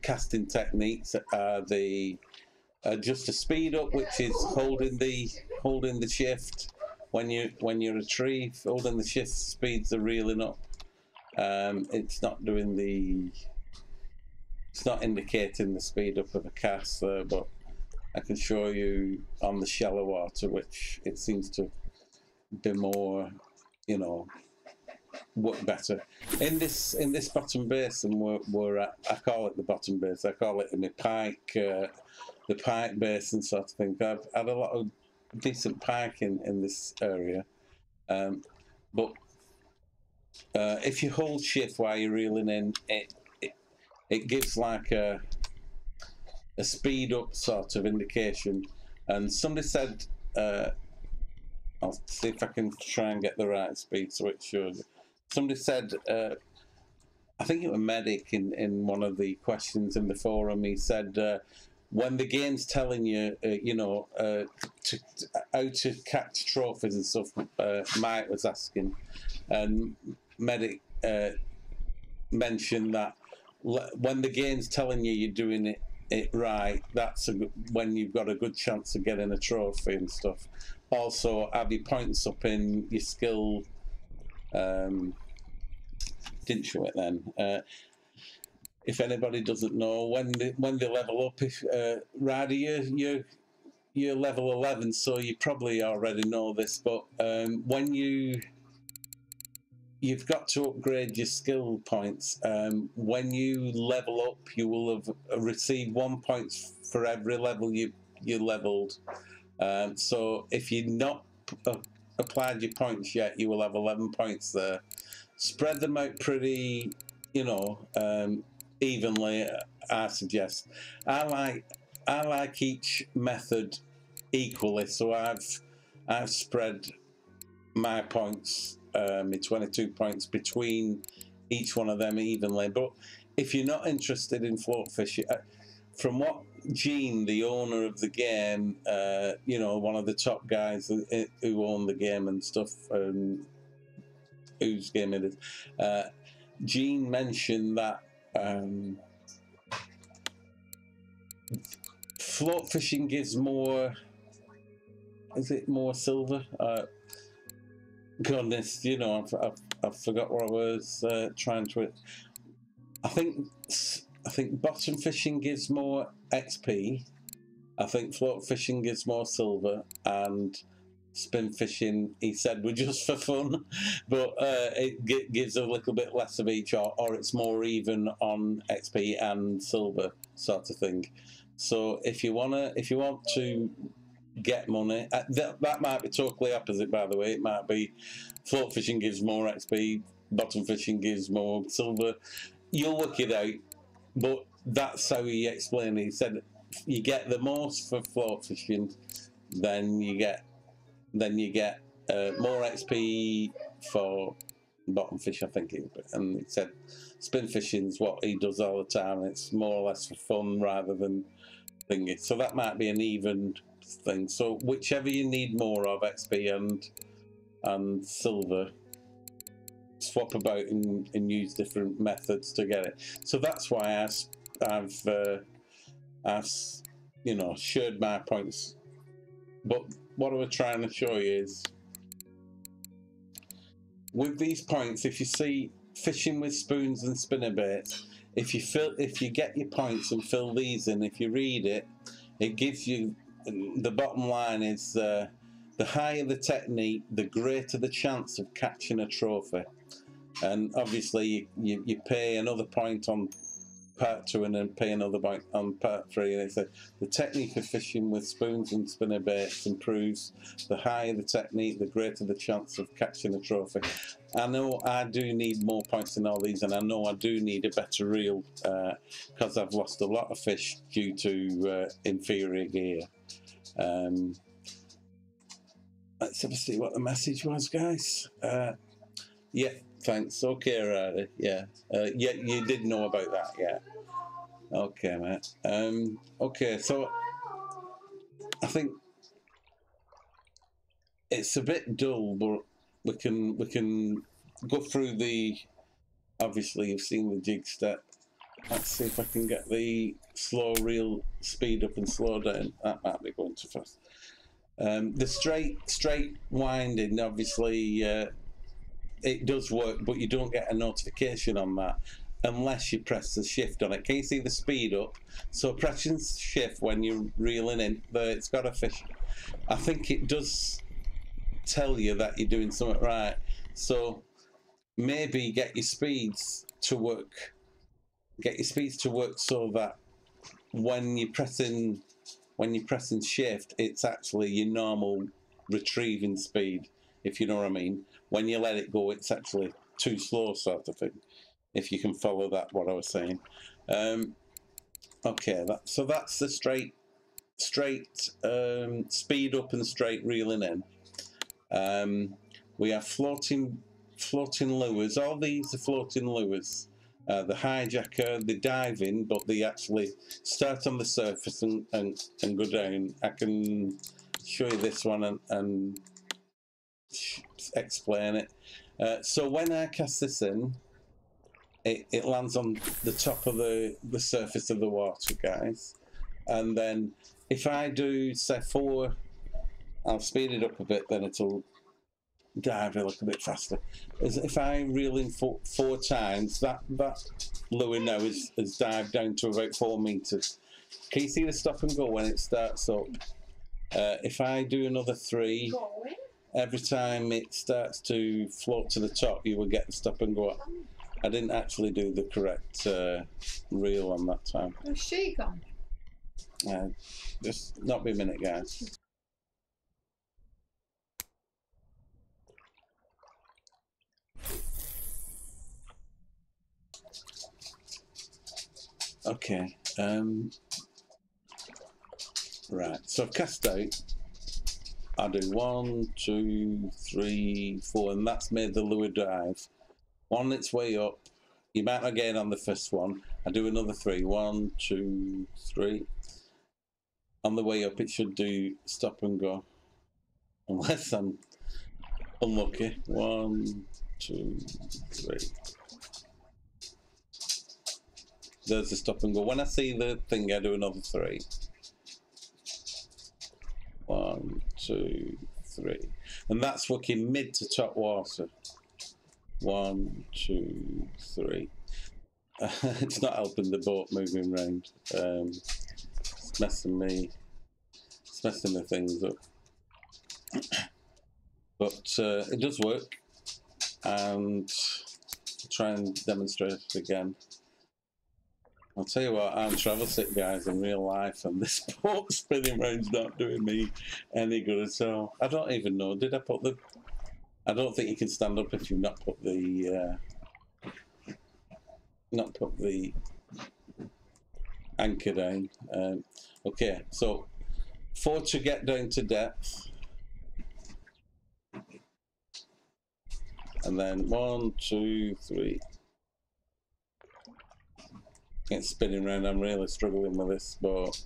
casting techniques are just a speed up, which is holding the shift when you retrieve, holding the shift speeds are reeling up. It's not doing it's not indicating the speed up of a cast there, but I can show you on the shallow water, which it seems to be more, you know, work better. In this bottom basin we're at, I call it the bottom basin. I call it the pike, the pike basin sort of thing. I've had a lot of decent pike in this area, but if you hold shift while you're reeling in, it gives like a speed up sort of indication. And somebody said, I'll see if I can try and get the right speed so it shows. Somebody said, I think it was Medic in one of the questions in the forum, he said, when the game's telling you, you know, how to catch trophies and stuff, Mike was asking, and Medic mentioned that when the game's telling you you're doing it right, that's when you've got a good chance of getting a trophy and stuff. Also, have your points up in your skill. Didn't show it then. If anybody doesn't know, when they level up, if Ryder, you're level 11, so you probably already know this. But when you've got to upgrade your skill points. When you level up, you will have received 1 point for every level you leveled. So if you've not applied your points yet, you will have 11 points there. Spread them out pretty, you know, evenly, I suggest. I like each method equally, so I've spread my points, my 22 points between each one of them evenly. But if you're not interested in float fishing, from what Gene, the owner of the game, you know, one of the top guys who own the game and stuff, whose game it is, Gene mentioned that float fishing gives more, is it more silver? Goodness, you know, I've forgot what I was trying to. I think bottom fishing gives more XP. I think float fishing gives more silver, and spin fishing, he said, were just for fun, but it gives a little bit less of each, or it's more even on XP and silver sort of thing. So if you want to get money, that might be totally opposite, by the way. It might be float fishing gives more XP, bottom fishing gives more silver. You'll work it out, but that's how he explained it. He said you get the most for float fishing, then you get more XP for bottom fish, I think. And he said spin fishing is what he does all the time. It's more or less for fun rather than thingy. So that might be an even thing. So whichever you need more of, XP and silver, swap about and use different methods to get it. So that's why I've you know, shared my points. But what I was trying to show you is, with these points, if you see fishing with spoons and spinnerbaits, if you get your points and fill these in, if you read it, it gives you, the bottom line is the higher the technique, the greater the chance of catching a trophy. And obviously you pay another point on part 2 and then pay another point on part 3, and it says the technique of fishing with spoons and spinnerbaits improves. The higher the technique, the greater the chance of catching a trophy. I know I do need more points in all these, and I know I do need a better reel because I've lost a lot of fish due to inferior gear. Let's have a see what the message was, guys. Yeah, thanks. Okay, Riley. Yeah, yeah, you did know about that. Yeah. Okay, mate. Okay, so I think it's a bit dull, but we can go through the. Obviously, you've seen the jig step. Let's see if I can get the slow reel speed up and slow down. That might be going too fast. The straight winding, obviously, it does work, but you don't get a notification on that unless you press the shift on it. Can you see the speed up? So pressing shift when you're reeling in, it's got a fish. I think it does tell you that you're doing something right. So maybe get your speeds to work. Get your speeds to work so that when you're pressing shift, it's actually your normal retrieving speed, if you know what I mean. When you let it go, it's actually too slow, sort of thing, if you can follow that, what I was saying. Okay, so that's the straight speed up and straight reeling in. We have floating lures. All these are floating lures. The hijacker, the diving, but they actually start on the surface and go down. I can show you this one and explain it. So when I cast this in, it lands on the top of the surface of the water, guys. And then if I do, say, 4, I'll speed it up a bit, then it'll dive a little bit faster. As if I reel in 4 times, that lure now has dived down to about 4 meters. Can you see the stop and go when it starts up? If I do another 3, every time it starts to float to the top, you will get the stop and go up. I didn't actually do the correct reel on that time. Where's she gone? Just not be a minute, guys. Okay. Right. So I've cast out. I do 1, 2, 3, 4, and that's made the lure dive. On its way up, you might not get it on the first one. I do another 3. 1, 2, 3. On the way up, it should do stop and go, unless I'm unlucky. 1, 2, 3. There's the stop and go. When I see the thing, I do another 3. 1, 2, 3, and that's working mid to top water. 1, 2, 3. It's not helping the boat moving around. It's messing the things up. But it does work, and I'll try and demonstrate it again. I'll tell you what, I'm travel sick, guys, in real life, and this boat spinning round's not doing me any good at all. I don't even know. Did I put the? I don't think you can stand up if you've not put the anchor down. Okay, so 4 to get down to depth, and then 1, 2, 3. It's spinning around. I'm really struggling with this boat.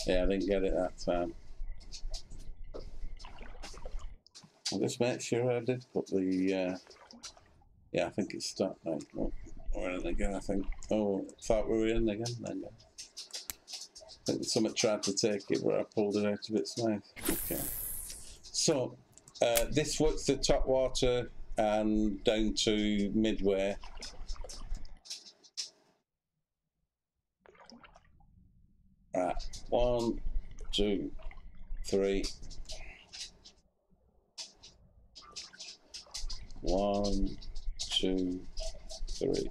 Yeah, I didn't get it that time. I'll just make sure I did put the, yeah, I think it's stopped now. Oh, we're in again, I think. Oh, thought we were in again then. I think someone tried to take it, but I pulled it out of its mouth. Okay. So, this works the topWater and down to midway. Right, 1, 2, 3. 1, 2, 3.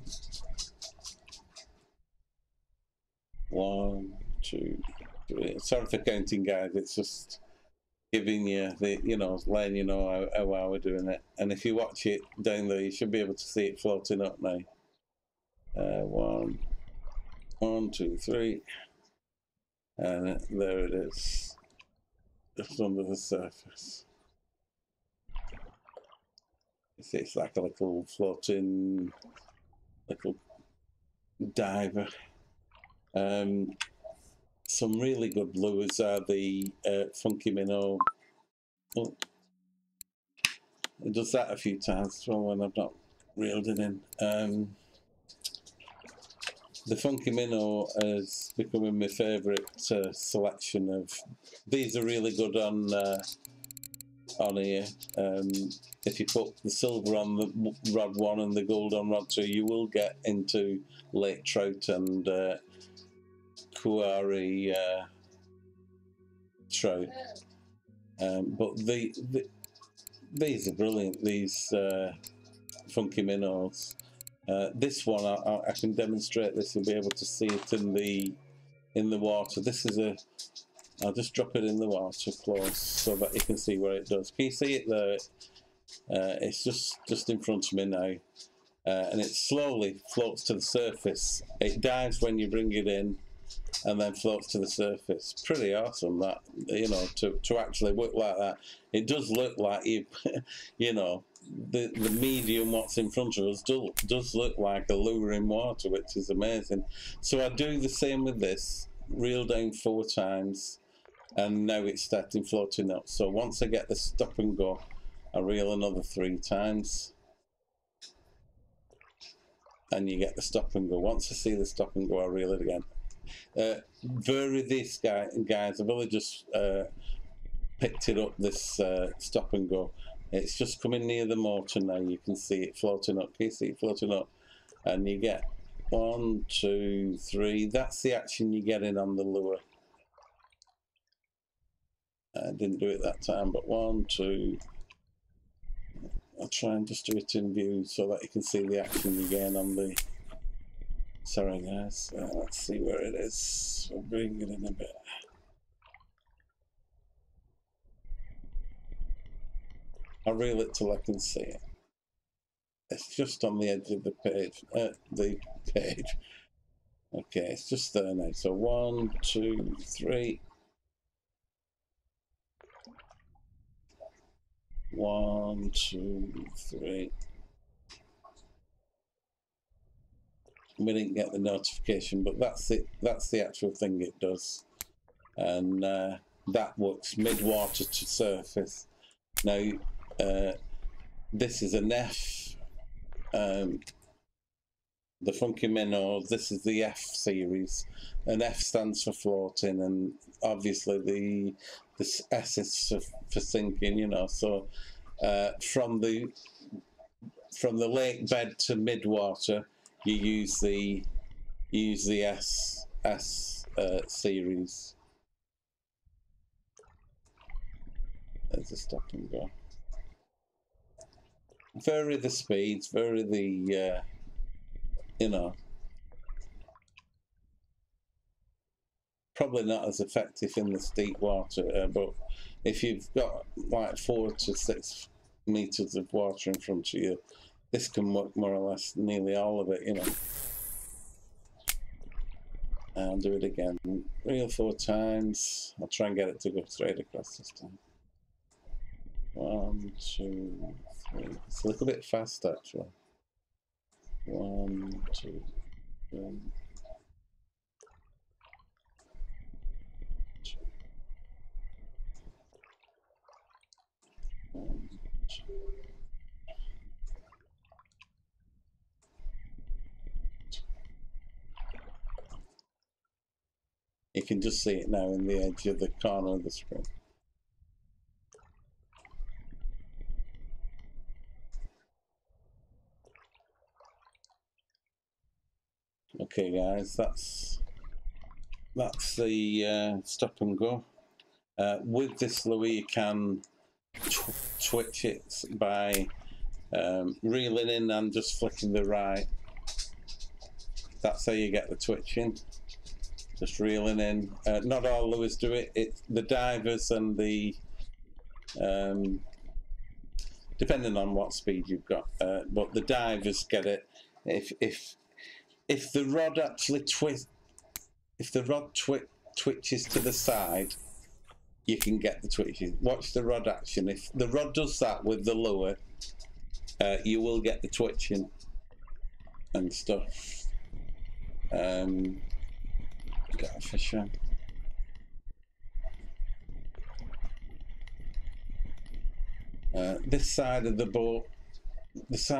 1, 2, 3. Sorry for counting, guys. It's just giving you the, you know, letting you know how we're doing it. And if you watch it down there, you should be able to see it floating up now. 1, 2, 3. And there it is, just under the surface. It's like a little floating, little diver. Some really good lures are the funky minnow. Oh, it does that a few times as well when I've not reeled it in. The funky minnow is becoming my favourite selection of. These are really good on here. If you put the silver on the rod 1 and the gold on rod 2, you will get into lake trout and Kuori trout. But these are brilliant. These funky minnows. This one, I can demonstrate this. You'll be able to see it in the water. This is a. I'll just drop it in the water close so that you can see where it does. Can you see it there? It's just in front of me now, and it slowly floats to the surface. It dives when you bring it in, and then floats to the surface. Pretty awesome, that, you know, to actually work like that. It does look like you, you know. The medium what's in front of us does look like a lure in water, which is amazing. So I do the same with this, reel down 4 times, and now it's starting floating up. So once I get the stop and go, I reel another 3 times, and you get the stop and go. Once I see the stop and go, I reel it again. Vary this, guys. I've only just picked it up, this stop and go. It's just coming near the motor now. You can see it floating up. Can you see it floating up? And you get 1, 2, 3. That's the action you're getting on the lure. I didn't do it that time, but 1, 2. I'll try and just do it in view so that you can see the action you're getting on the. Sorry, guys. Let's see where it is. We'll bring it in a bit. I'll reel it till I can see it. It's just on the edge of the page. Okay, it's just there now. So 1, 2, 3. 1, 2, 3. We didn't get the notification, but that's it. That's the actual thing it does, and that works mid-water to surface. Now, this is an F. The funky minnow. This is the F series. An F stands for floating, and obviously the S is for sinking. You know, so from the lake bed to mid-water, you use the S series. There's a stop and go. Vary the speeds, vary the you know. Probably not as effective in the steep water, but if you've got like 4 to 6 meters of water in front of you, this can work more or less nearly all of it, you know. I'll do it again. Reel 4 times. I'll try and get it to go straight across this time. 1, 2, 3. It's a little bit fast actually. 1, 2, 3. 2, You can just see it now in the edge of the corner of the screen. Okay guys, that's the stop and go. With this lure you can twitch it by reeling in and just flicking the right. That's how you get the twitching. Just reeling in. Not all lures do it. It's the divers and the depending on what speed you've got. But the divers get it. If the rod actually twitches to the side, you can get the twitching. Watch the rod action. If the rod does that with the lure, you will get the twitching and stuff. Got a fish on. This side of the boat, this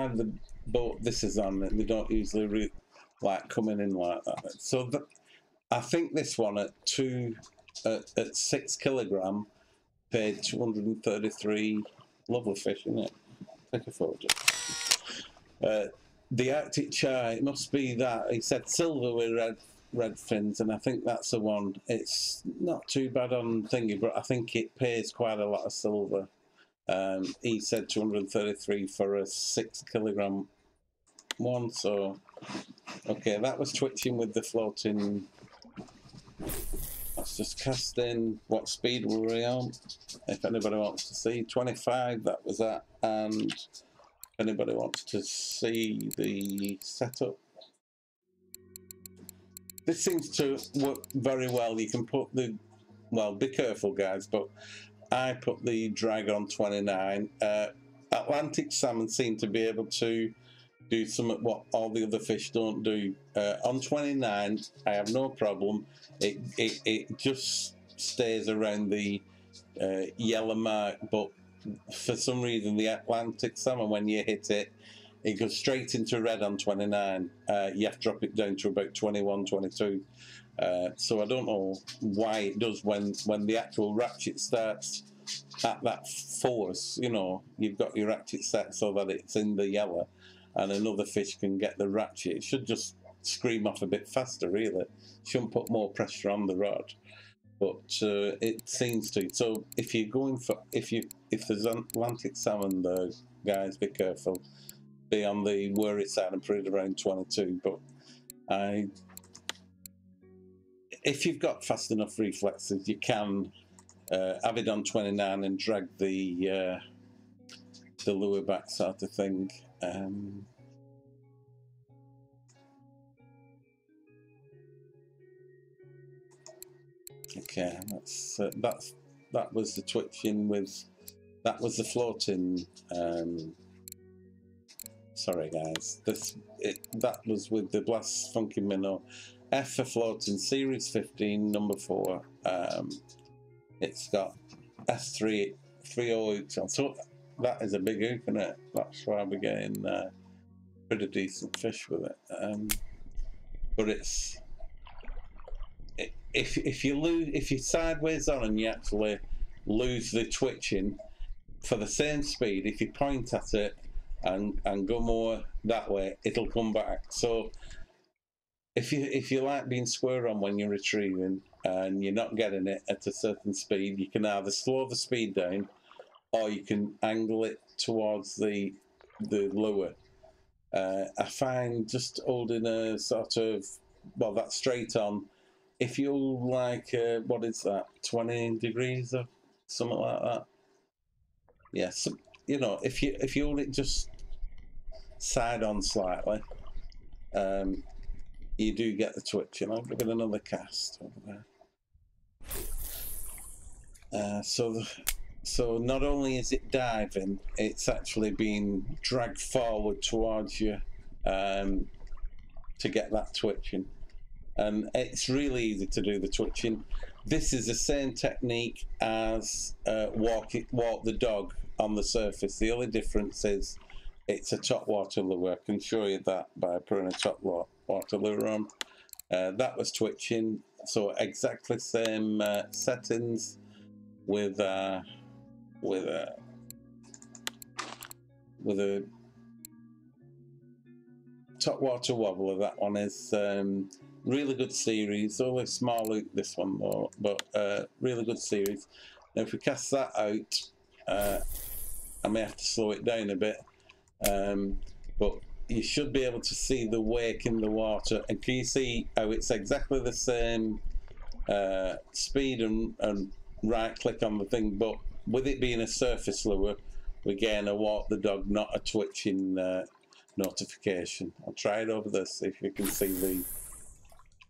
is on, they don't usually like coming in like that. So I think this one at 6 kilogram paid 233. Lovely fish, isn't it? Take a photo. The Arctic char, it must be that. He said silver with red fins, and I think that's the one. It's not too bad on thingy, but I think it pays quite a lot of silver. He said 233 for a 6 kilogram one. So okay, that was twitching with the floating. Let's just cast in. What speed were we on? If anybody wants to see, 25. That was that. And if anybody wants to see the setup, this seems to work very well. You can put the, well, be careful guys, but I put the drag on 29. Atlantic salmon seem to be able to do something what all the other fish don't do. On 29, I have no problem. It just stays around the yellow mark, but for some reason the Atlantic salmon, when you hit it, it goes straight into red on 29. You have to drop it down to about 21, 22. So I don't know why it does when the actual ratchet starts at that force. You know, you've got your ratchet set so that it's in the yellow, and another fish can get the ratchet. It should just scream off a bit faster, really. Shouldn't put more pressure on the rod, but it seems to. So if you're going for, if there's Atlantic salmon there, guys, be careful. Be on the worry side and put it around 22. But if you've got fast enough reflexes, you can have it on 29 and drag the lure back, sort of thing. Okay, that was the twitching with, that was the floating. Sorry guys, that was with the Blast Funky Minnow. F for floating, series 15, number 4. It's got S3 3 hooks on, so that is a big hook, isn't it? That's why we're getting pretty decent fish with it. But it's, if you're sideways on and you actually lose the twitching for the same speed, if you point at it and go more that way, it'll come back. So if you like being square on when you're retrieving and you're not getting it at a certain speed, you can either slow the speed down or you can angle it towards the lure. I find just holding a sort of, well, that's straight on. If you like, what is that, 20 degrees or something like that? Yes, you know, if you hold it just side on slightly, you do get the twitch. You know, give it another cast over there. So not only is it diving, it's actually being dragged forward towards you to get that twitching. And it's really easy to do the twitching. This is the same technique as walk the dog on the surface. The only difference is it's a topWater lure. I can show you that by putting a topWater lure on. That was twitching. So exactly same settings with a topWater wobbler. That one is really good series. Only small loop this one though, but really good series. Now if we cast that out, I may have to slow it down a bit, but you should be able to see the wake in the water. And can you see how it's exactly the same speed and right click on the thing, but with it being a surface lure, we're getting a walk the dog, not a twitching notification. I'll try it over this, see if you can see the.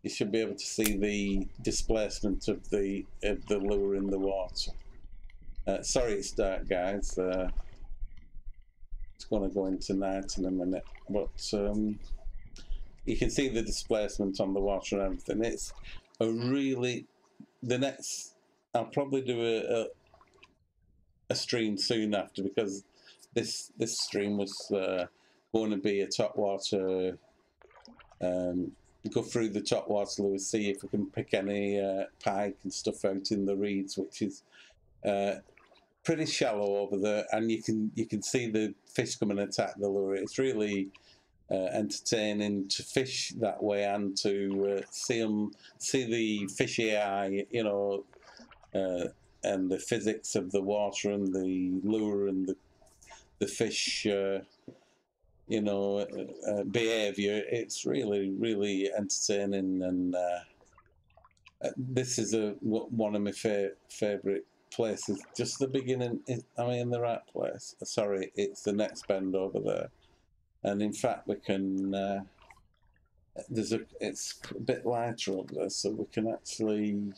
You should be able to see the displacement of the lure in the water. Sorry, it's dark, guys. It's going to go into night in a minute, but you can see the displacement on the water and everything. It's a really I'll probably do a stream soon after, because this stream was going to be a topWater. Go through the topWater lure, see if we can pick any pike and stuff out in the reeds, which is pretty shallow over there, and you can see the fish come and attack the lure. It's really entertaining to fish that way and to see the fishy eye, you know, and the physics of the water and the lure and the fish, you know, behavior. It's really entertaining, and this is one of my favorite places. Just the beginning. Am I in the right place? Sorry, it's the next bend over there. And in fact, we can. It's a bit lighter over there, so we can actually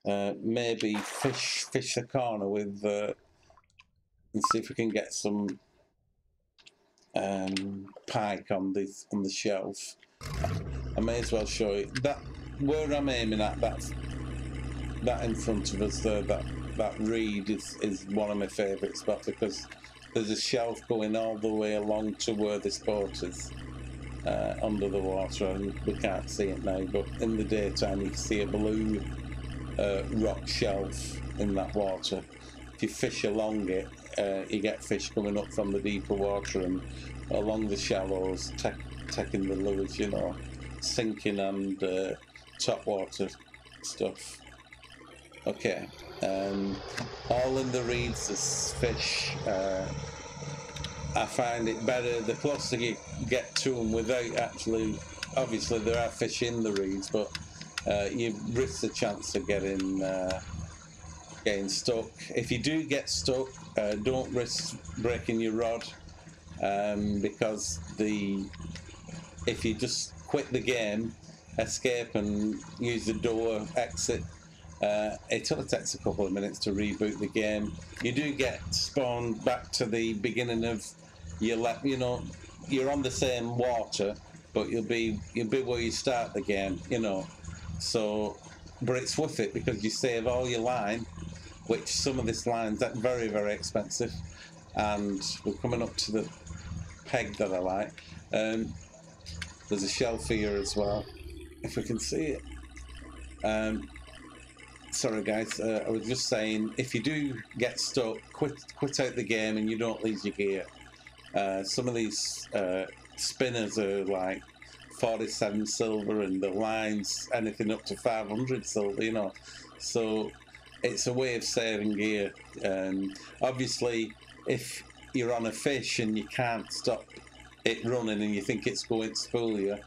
maybe fish the corner with, and see if we can get some pike on the shelf. I may as well show you that where I'm aiming at. That in front of us there. That reed is one of my favourite spots, because there's a shelf going all the way along to where this boat is under the water, and we can't see it now, but in the daytime you can see a blue rock shelf in that water. If you fish along it, you get fish coming up from the deeper water and along the shallows, taking the lures, you know, sinking and topWater stuff. Okay, all in the reeds is fish. I find it better the closer you get to them without actually, obviously there are fish in the reeds, but you risk the chance of getting stuck. If you do get stuck, don't risk breaking your rod, because if you just quit the game, escape and use the door exit, it only takes a couple of minutes to reboot the game. You do get spawned back to the beginning of your lap. You know, you're on the same water, but you'll be where you start the game. You know, so but it's worth it because you save all your line, which some of this line's very expensive, and we're coming up to the peg that I like. There's a shelf here as well, if we can see it. Sorry guys, I was just saying, if you do get stuck, quit out the game and you don't lose your gear. Some of these spinners are like 47 silver, and the lines anything up to 500 silver, you know, so it's a way of saving gear. Obviously if you're on a fish and you can't stop it running and you think it's going to spool you,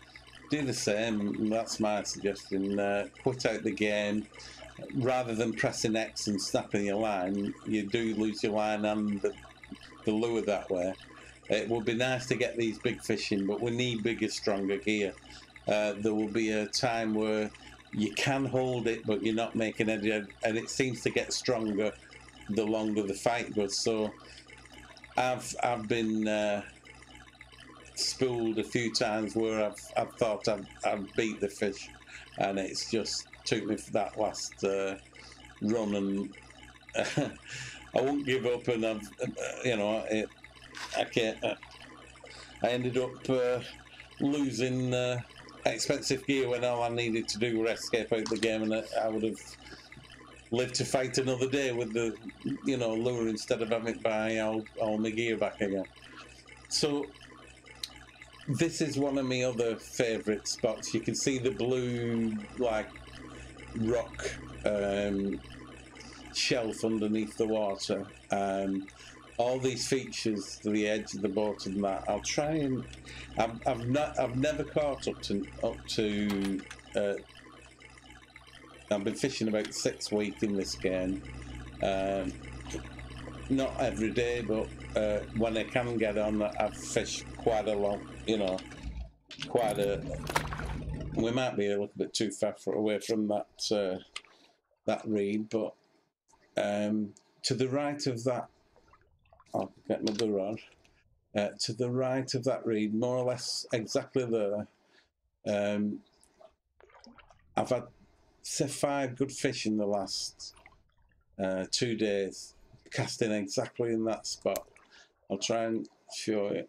do the same. That's my suggestion. Quit out the game. Rather than pressing X and snapping your line, you do lose your line and the lure that way. It would be nice to get these big fish in, but we need bigger, stronger gear. There will be a time where you can hold it, but you're not making any, and it seems to get stronger the longer the fight goes. So I've been spooled a few times where I've thought I've beat the fish, and it's just took me for that last run, and I won't give up, and I've you know, I ended up losing expensive gear when all I needed to do was escape out the game, and I would have lived to fight another day with the, you know, lure instead of having to buy all my gear back again. So this is one of my other favourite spots. You can see the blue, like, rock shelf underneath the water. All these features to the edge of the boat and that. I'll try and I've never caught up to I've been fishing about 6 weeks in this game. Not every day, but when I can get on, I've fished quite a lot. You know, we might be a little bit too far away from that reed, but to the right of that, I'll get my other rod. To the right of that reed, more or less exactly there, I've had, say, 5 good fish in the last 2 days, casting exactly in that spot. I'll try and show you.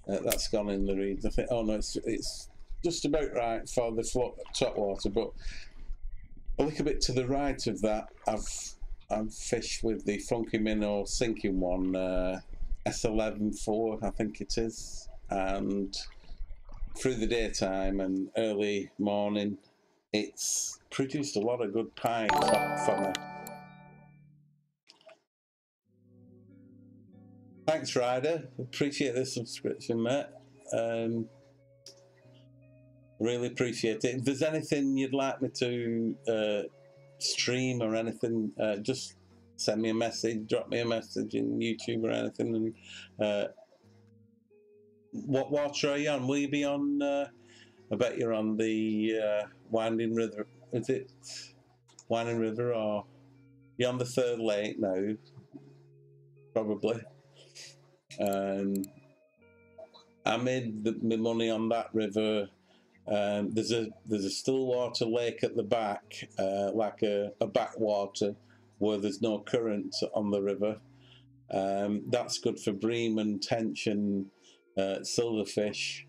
That's gone in the reeds. I think. Oh no, it's just about right for the top water, but a little bit to the right of that, I've fished with the Funky Minnow sinking one, S11-4, I think it is, and through the daytime and early morning, it's produced a lot of good pike for me. Thanks, Ryder. Appreciate the subscription, mate. Really appreciate it. If there's anything you'd like me to stream or anything, just send me a message, drop me a message in YouTube or anything. And what water are you on? Will you be on? I bet you're on the Winding River. Is it Winding River, or you're on the third lake now? Probably. I made my money on that river. There's a still water lake at the back, like a backwater where there's no current on the river. That's good for bream and tench and silverfish.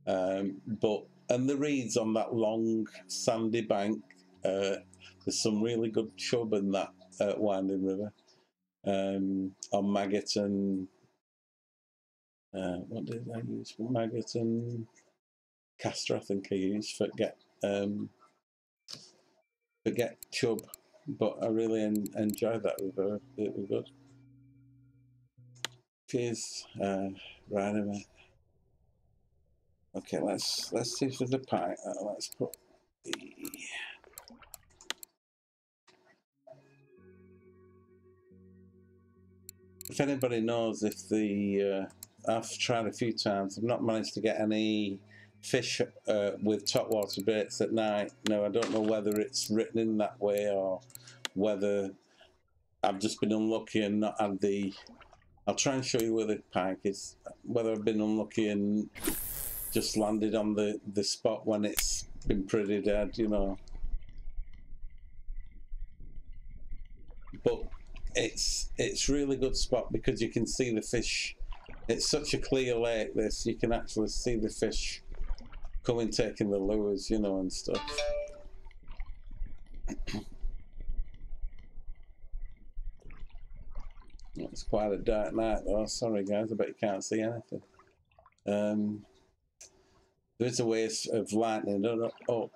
And the reeds on that long sandy bank, there's some really good chub in that Winding River. On maggot and what did I use for maggot and castor? I think I used for get chub, but I really enjoyed that river. It was good. Cheers, right, mate. Okay, let's see if there's a pike. Let's put the. If anybody knows if the I've tried a few times, I've not managed to get any fish with topwater baits at night. Now I don't know whether it's written in that way or whether I've just been unlucky and not had the. I'll try and show you where the pike is. Whether I've been unlucky and just landed on the spot when it's been pretty dead, you know. But it's really good spot because you can see the fish. It's such a clear lake, this, you can actually see the fish coming, taking the lures, you know, and stuff. It's quite a dark night though, sorry guys, I bet you can't see anything. There's a way of lightening it up.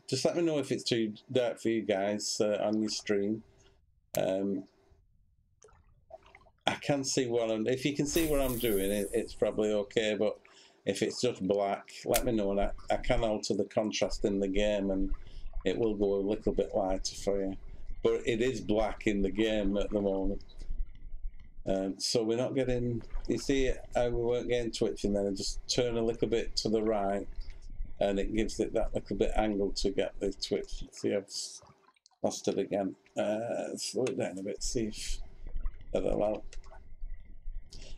Just let me know if it's too dark for you guys on your stream. I can see what I'm. If you can see what I'm doing, it's probably okay. But if it's just black, let me know, and I can alter the contrast in the game, and it will go a little bit lighter for you. But it is black in the game at the moment, so we're not getting. You see how we weren't getting twitching then? I just turn a little bit to the right, and it gives it that little bit angle to get the twitch. See, I've lost it again. Slow it down a bit. See if that'll help.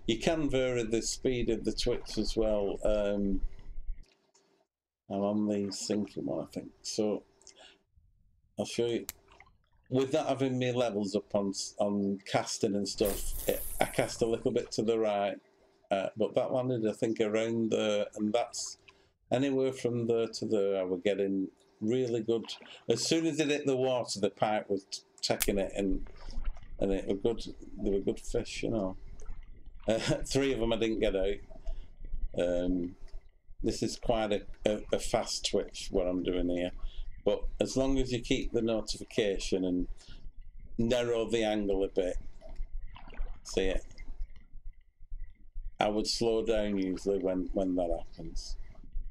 You can vary the speed of the twitch as well. I'm on the sinking one, I think. So I'll show you. With that having me levels up on casting and stuff, I cast a little bit to the right, but that landed, I think, around there, and that's anywhere from there to there. I was getting really good. As soon as it hit the water, the pike was taking it, and it were good. They were good fish, you know. 3 of them I didn't get out. This is quite a fast twitch what I'm doing here, but as long as you keep the notification and narrow the angle a bit, see it. I would slow down usually when that happens.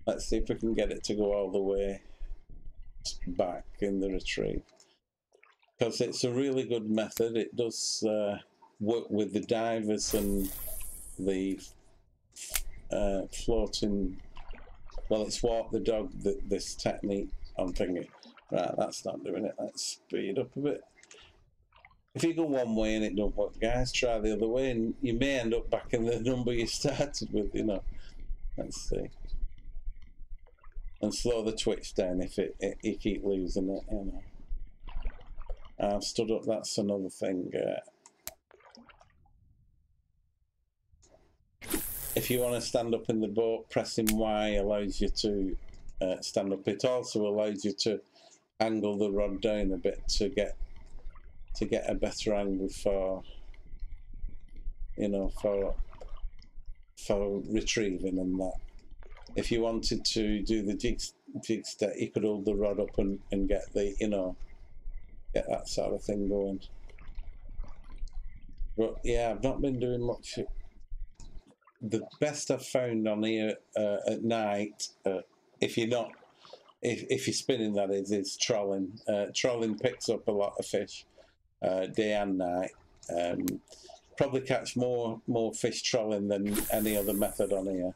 Let's see if we can get it to go all the way back in the retrieve, because it's a really good method. It does work with the divers and the floating. Well, it's walk the dog, this technique on thingy. Right, that's not doing it. Let's speed up a bit. If you go one way and it don't work, guys, try the other way, and you may end up back in the number you started with, you know. Let's see. And slow the twitch down if you keep losing it, you know. I've stood up, that's another thing. If you want to stand up in the boat, pressing Y allows you to stand up. It also allows you to angle the rod down a bit to get a better angle for, you know, for retrieving and that. If you wanted to do the jig step, you could hold the rod up and get the, you know, get that sort of thing going. But yeah, I've not been doing much. The best I've found on here at night, if you're spinning, that is trolling. Trolling picks up a lot of fish, day and night. Probably catch more fish trolling than any other method on here.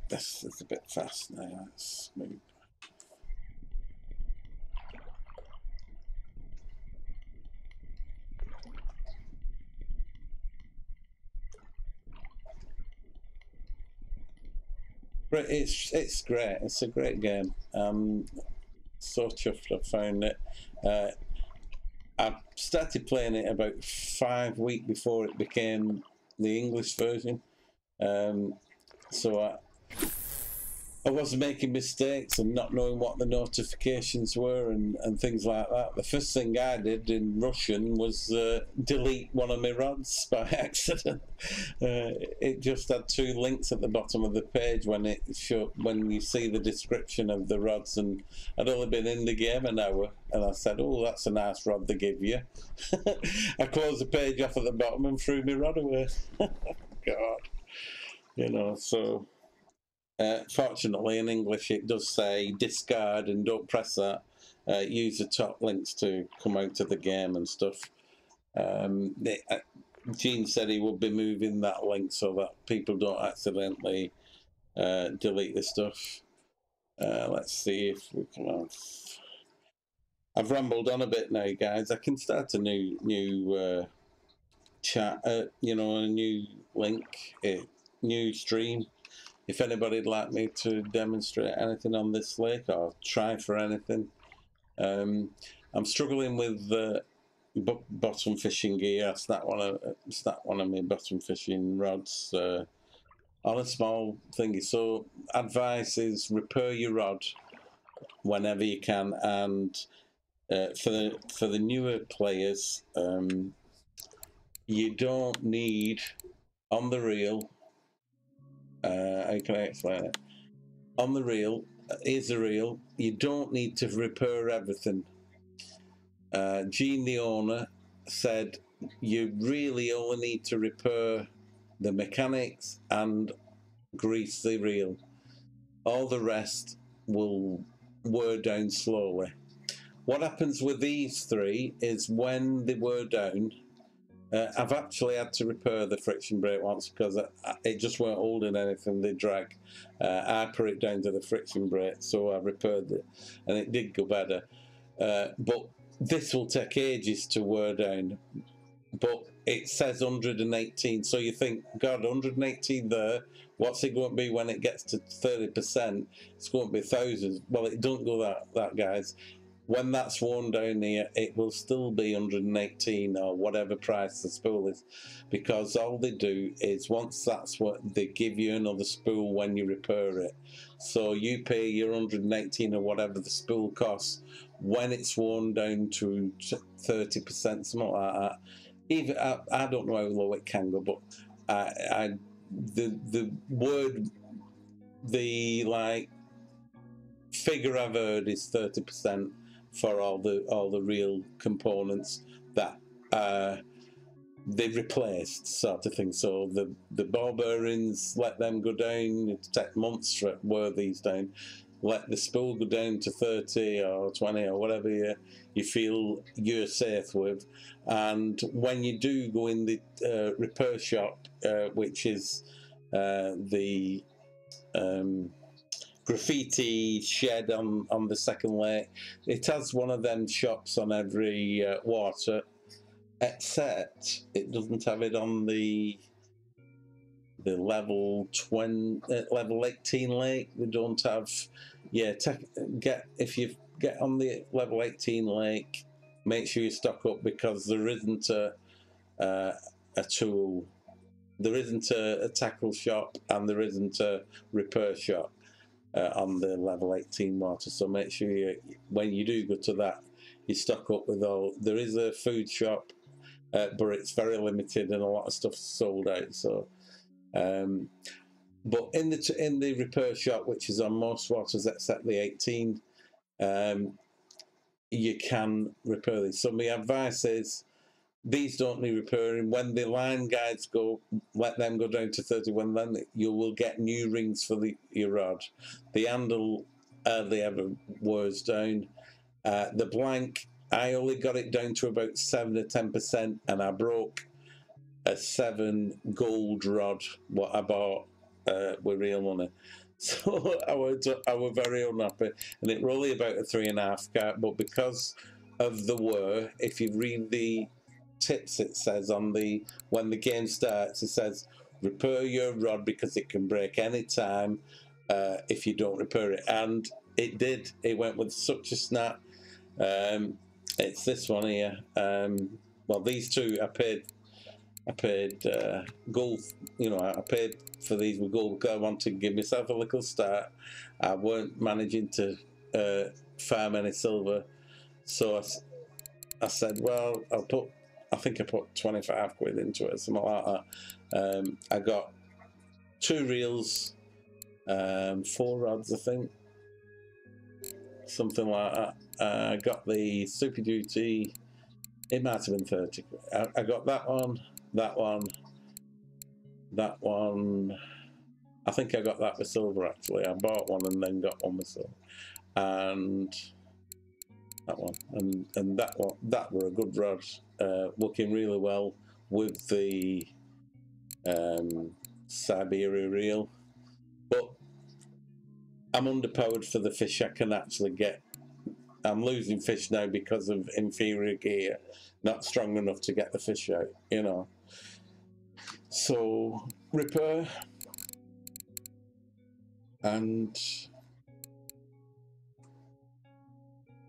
This is a bit fast now. Let's move. But it's great. It's a great game. So chuffed I found it. I started playing it about 5 weeks before it became the English version. So I was making mistakes and not knowing what the notifications were and things like that. The first thing I did in Russian was delete one of my rods by accident. It just had 2 links at the bottom of the page when you see the description of the rods, and I'd only been in the game an hour, and I said, "Oh, that's a nice rod they give you." I closed the page off at the bottom and threw my rod away. God, you know, so. Fortunately, in English, it does say discard and don't press that. Use the top links to come out of the game and stuff. Gene said he would be moving that link so that people don't accidentally delete the stuff. Let's see if we can. I've rambled on a bit now, guys. I can start a new chat. You know, a new link, a new stream. If anybody'd like me to demonstrate anything on this lake or try for anything. I'm struggling with bottom fishing gear. It's not one of my bottom fishing rods on a small thingy. So advice is repair your rod whenever you can, and for the newer players, you don't need on the reel. How can I explain it? On the reel, here's the reel. You don't need to repair everything. Gene, the owner, said you really only need to repair the mechanics and grease the reel. All the rest will wear down slowly. What happens with these 3 is when they wear down, I've actually had to repair the friction brake once because it just weren't holding anything, they drag. I put it down to the friction brake, so I repaired it, and it did go better. But this will take ages to wear down. But it says 118, so you think, God, 118 there, what's it going to be when it gets to 30%? It's going to be thousands. Well, it don't go that, guys. when that's worn down here, it will still be 118 or whatever price the spool is, because all they do is once that's what they give you another spool when you repair it. So you pay your 118 or whatever the spool costs when it's worn down to 30%, something like that. Even I don't know how low it can go, but the like figure I've heard is 30% for all the real components that they've replaced, sort of thing. So the ball bearings, let them go down. It take months to wear these down. Let the spool go down to 30 or 20 or whatever you feel you're safe with. And when you do go in the repair shop, which is the graffiti shed on the second lake, it has one of them shops on every water, except it doesn't have it on the level 18 lake. They don't have. Yeah, if you get on the level 18 lake, make sure you stock up, because there isn't a tool, there isn't a tackle shop, and there isn't a repair shop on the level 18 water. So make sure when you do go to that, you stock up with all. There is a food shop, but it's very limited and a lot of stuff's sold out. So, but in the repair shop, which is on most waters except the 18, you can repair these. So my advice is, these don't need repairing. When the line guides go, let them go down to 31, then you will get new rings for your rod. The handle hardly ever wears down. The blank, I only got it down to about 7 or 10%, and I broke a 7 gold rod, what I bought with real money. So I was very unhappy, and it was only about a 3.5 carat, but because of the wear, if you read the tips, it says on when the game starts, it says repair your rod because it can break any time if you don't repair it. And it did. It went with such a snap. It's this one here. Well, these two I paid gold. I paid for these with gold because I wanted to give myself a little start. I weren't managing to farm any silver, so I said, well, I think I put 25 quid into it, something like that. I got 2 reels, 4 rods, I think, something like that. I got the Super Duty, it might have been 30 quid. I got that one, that one. I think I got that with silver, actually. I bought one and then got one with silver. And that one, and that one, that were a good rod, working really well with the Siberia reel. But I'm underpowered for the fish I can actually get. I'm losing fish now because of inferior gear, not strong enough to get the fish out, So repair and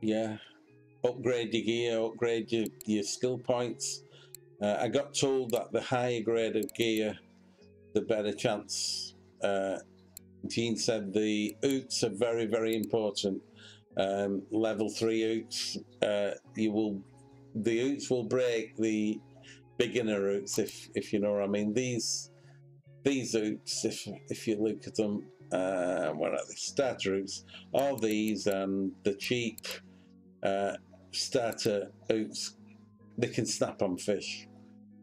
yeah, upgrade your gear, upgrade your skill points. I got told that the higher grade of gear, the better chance. Gene said the oots are very, very important. Level 3 oots, the oots will break the beginner oots, if you know what I mean. These oots, if you look at them, what are they? Starter oots. All these and the cheap starter oots, they can snap on fish.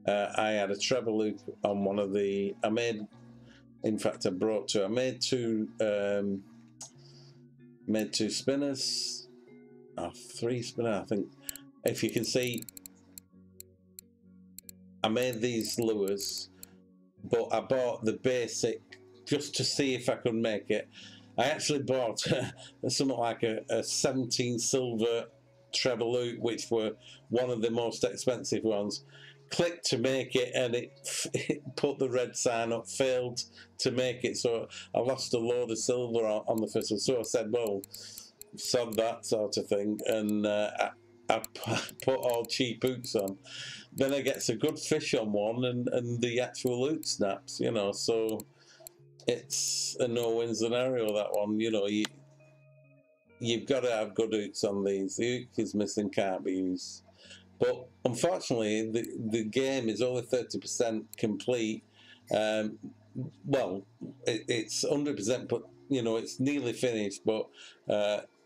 I had a treble loop on one of the. I made 2 spinners, 3 spinners, I think. If you can see, I made these lures, but I bought the basic just to see if I could make it. I actually bought something like a 17 silver treble loop, which were one of the most expensive ones. Clicked to make it, and it put the red sign up, failed to make it, so I lost a load of silver on the first one. So I said, well, sod that sort of thing, and I put all cheap hooks on. Then I gets a good fish on one, and the actual hook snaps, you know. So it's a no-win scenario, that one. You know, you've got to have good hooks on these. The hook is missing, can't be used. But unfortunately, the game is only 30% complete. Well, it's 100%, but you know it's nearly finished. But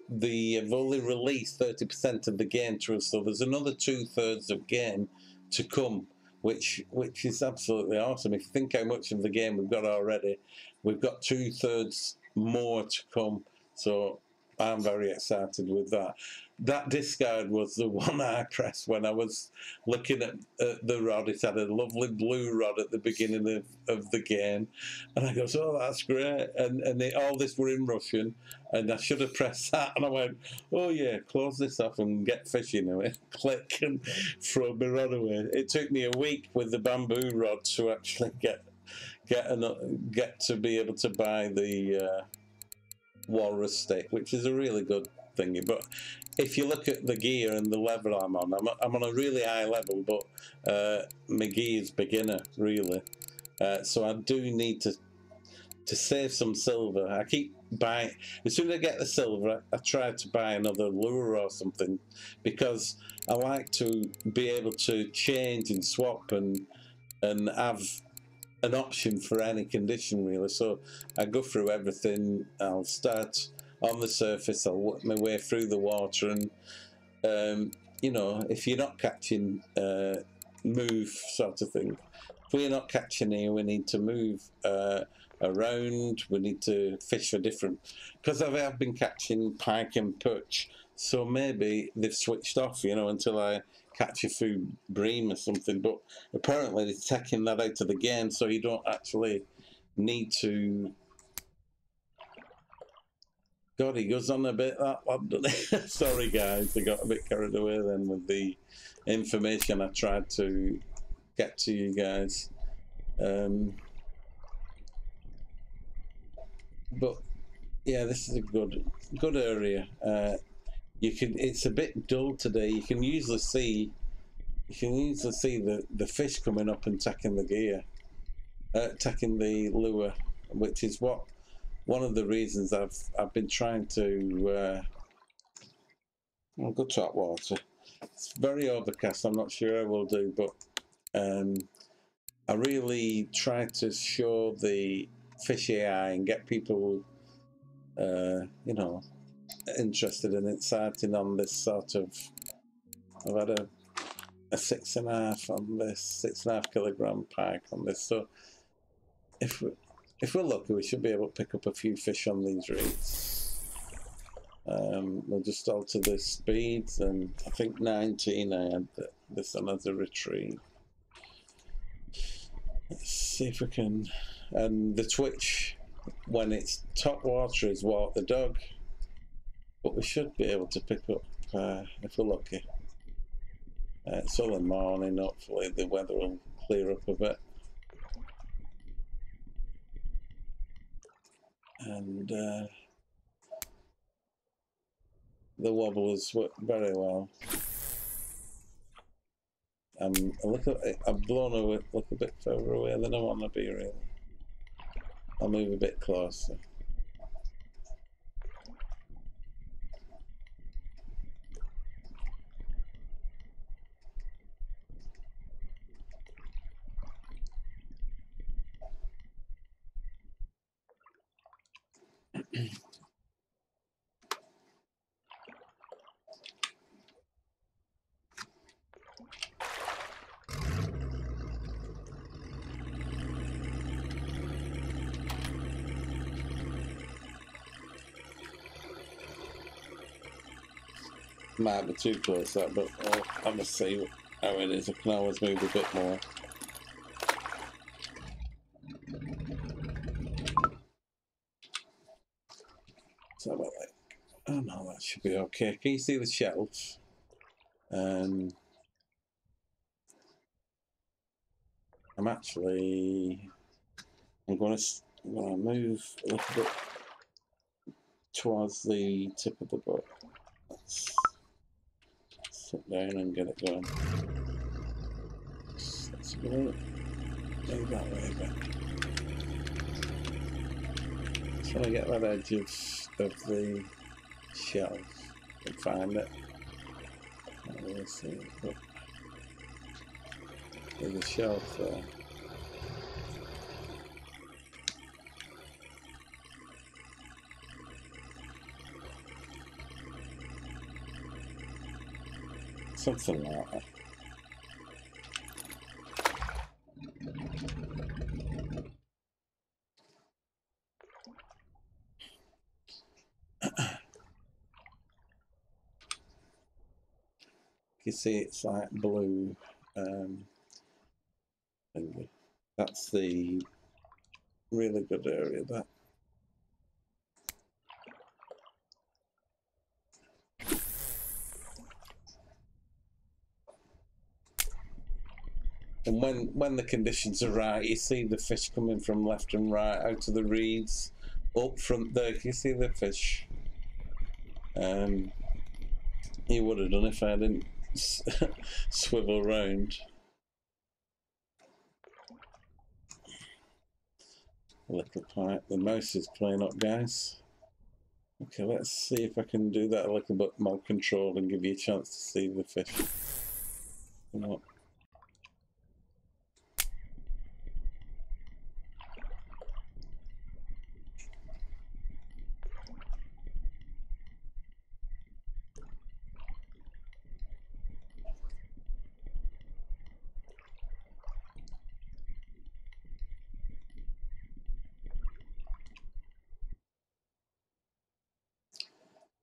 they've only released 30% of the game to us, so there's another 2/3 of game to come, which is absolutely awesome. If you think how much of the game we've got already, we've got 2/3 more to come. So I'm very excited with that. That discard was the one I pressed when I was looking at the rod. It had a lovely blue rod at the beginning of the game, and I goes, "Oh, that's great!" And all this were in Russian, and I should have pressed that. And I went, "Oh yeah, close this off and get fishing away." Click and throw my rod away. It took me a week with the bamboo rod to actually get to be able to buy the walrus stick, which is a really good thingy. But if you look at the gear and the level I'm on, I'm on a really high level, but my gear is beginner, really. So I do need to save some silver. I keep buying, as soon as I get the silver, I try to buy another lure or something, because I like to be able to change and swap and have an option for any condition, really. So I go through everything. I'll start on the surface, I'll work my way through the water, and you know, if you're not catching, move, sort of thing. If we're not catching here, we need to move around. We need to fish for different, because I have been catching pike and perch, so maybe they've switched off, you know, until I catch a few bream or something. But apparently they're taking that out of the game, so you don't actually need to. God, he goes on a bit, that lad, doesn't he? Sorry guys, I got a bit carried away then with the information I tried to get to you guys. But yeah, this is a good area. It's a bit dull today. You can usually see the fish coming up and taking the gear, taking the lure, which is one of the reasons I've been trying to go topwater. It's very overcast. I'm not sure I will do, but I really try to show the fish AI and get people, you know, interested and excited on this sort of. I've had a 6.5 on this, 6.5 kilogram pike on this. So if we're lucky, we should be able to pick up a few fish on these reeds. We'll just alter the speeds, and I think 19 I had this on as a retrieve. Let's see if we can. And the twitch when it's top water is walk the dog, but we should be able to pick up if we're lucky. It's all in the morning, hopefully the weather will clear up a bit. And the wobblers work very well. I've blown away, look a bit further away than I want to be, really. I'll move a bit closer. Might be too close that, but I'm gonna see how it is. I can always move a bit more. So about like, oh no, that should be okay. Can you see the shelf? I'm going to move a little bit towards the tip of the boat. Let's sit down and get it going. Let's go that way a bit. Trying to get that edge of the shelf and find it. We'll see. But there's a shelf there. Something like that. You see, it's like blue. That's the really good area. That. And when the conditions are right, you see the fish coming from left and right out of the reeds, up front there. You see the fish. You would have done if I didn't swivel round. A little pike. The mouse is playing up, guys. Okay, let's see if I can do that a little bit more controlled and give you a chance to see the fish. Come on.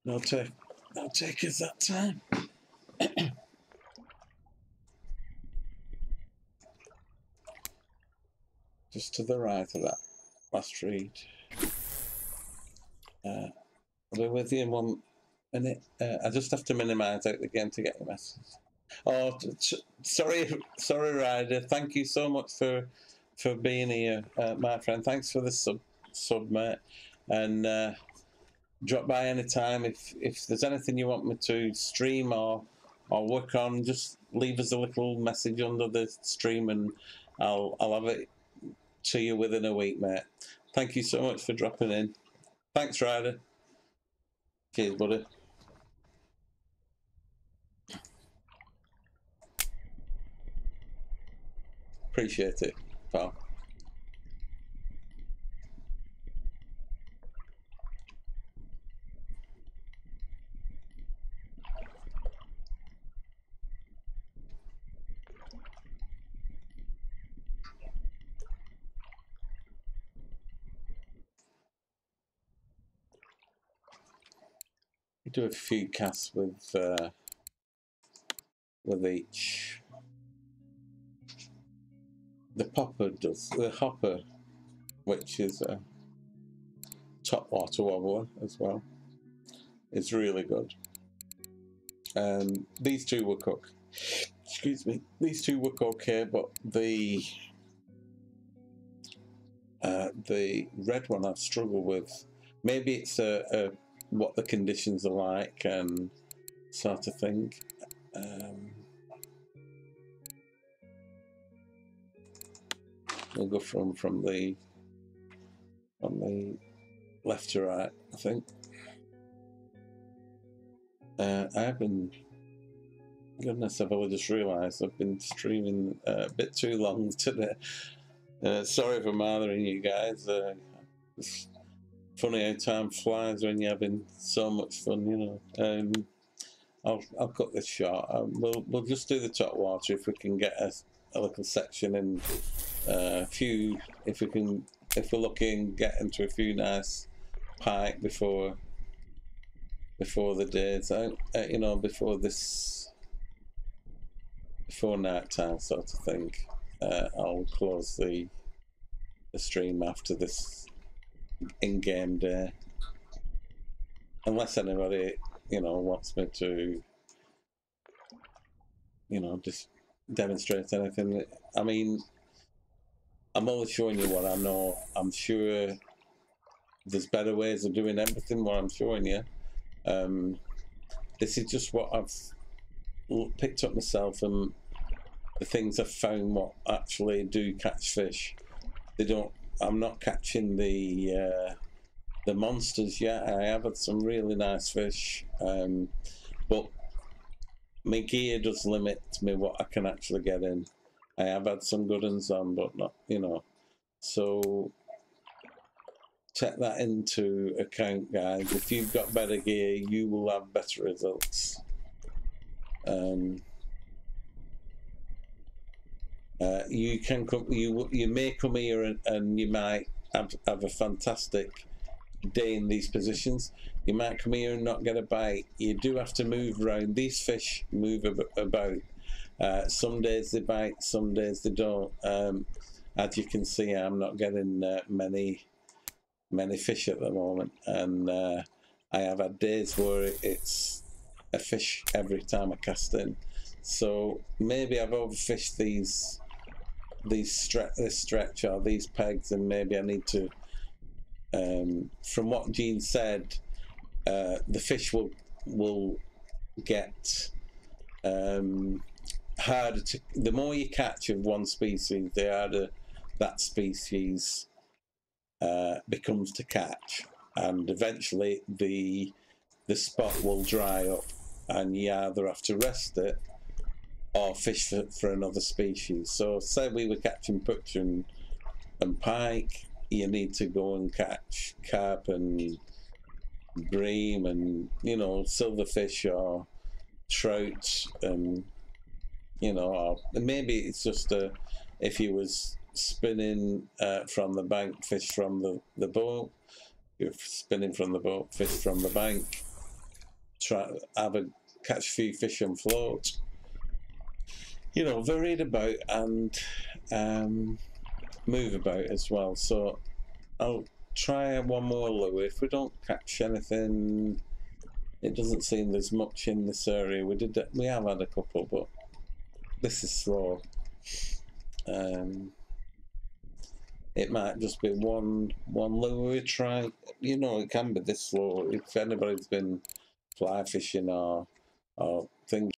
No take us that time. Just to the right of that last reed. I'll be with you in 1 minute. I just have to minimise out the game to get your message. Oh, sorry, Ryder. Thank you so much for being here, my friend. Thanks for the sub, mate. And drop by any time if there's anything you want me to stream or work on. Just leave us a little message under the stream, and I'll have it to you within a week, mate. Thank you so much for dropping in. Thanks, Ryder. Cheers, buddy. Appreciate it, pal. Do a few casts with each. The popper does the hopper, which is a topWater wobbler as well. It's really good. These two will cook. Excuse me. These two work okay, but the red one I've struggled with. Maybe it's what the conditions are like and sort of thing. We'll go from the left to right, I think. I've been, goodness, I've only just realised I've been streaming a bit too long today. Sorry for bothering you guys. It's funny how time flies when you're having so much fun, you know. I'll cut this short. We'll just do the topWater if we can get a little section in. If we're looking, get into a few nice pike before the day's out, you know, before night time sort of thing. I'll close the stream after this in-game day, unless anybody, you know, wants me to, you know, just demonstrate anything. I mean, I'm only showing you what I know. I'm sure there's better ways of doing everything, what I'm showing you. This is just what I've picked up myself, and the things I've found what actually do catch fish. They don't. I'm not catching the monsters yet. I have had some really nice fish, but my gear does limit me what I can actually get in. I have had some good ones on, but not, you know. So take that into account, guys. If you've got better gear, you will have better results. You can come. You may come here and you might have a fantastic day in these positions. You might come here and not get a bite. You do have to move around. These fish move about. Some days they bite, some days they don't. As you can see, I'm not getting many fish at the moment, and I have had days where it's a fish every time I cast in. So maybe I've overfished this stretch or these pegs, and maybe I need to. From what Jean said, the fish will get harder to. The more you catch of one species, the harder that species becomes to catch, and eventually the spot will dry up, and you either have to rest it or fish for another species. So say we were catching perch and pike, you need to go and catch carp and bream and, you know, silverfish or trout, and, you know, or maybe it's just if you was spinning from the bank, fish from the boat. You're spinning from the boat, fish from the bank. Catch a few fish on float. You know, varied about and move about as well. So I'll try one more lure. If we don't catch anything, it doesn't seem there's much in this area. We have had a couple, but this is slow. It might just be one lure we try. You know, it can be this slow. If anybody's been fly fishing or things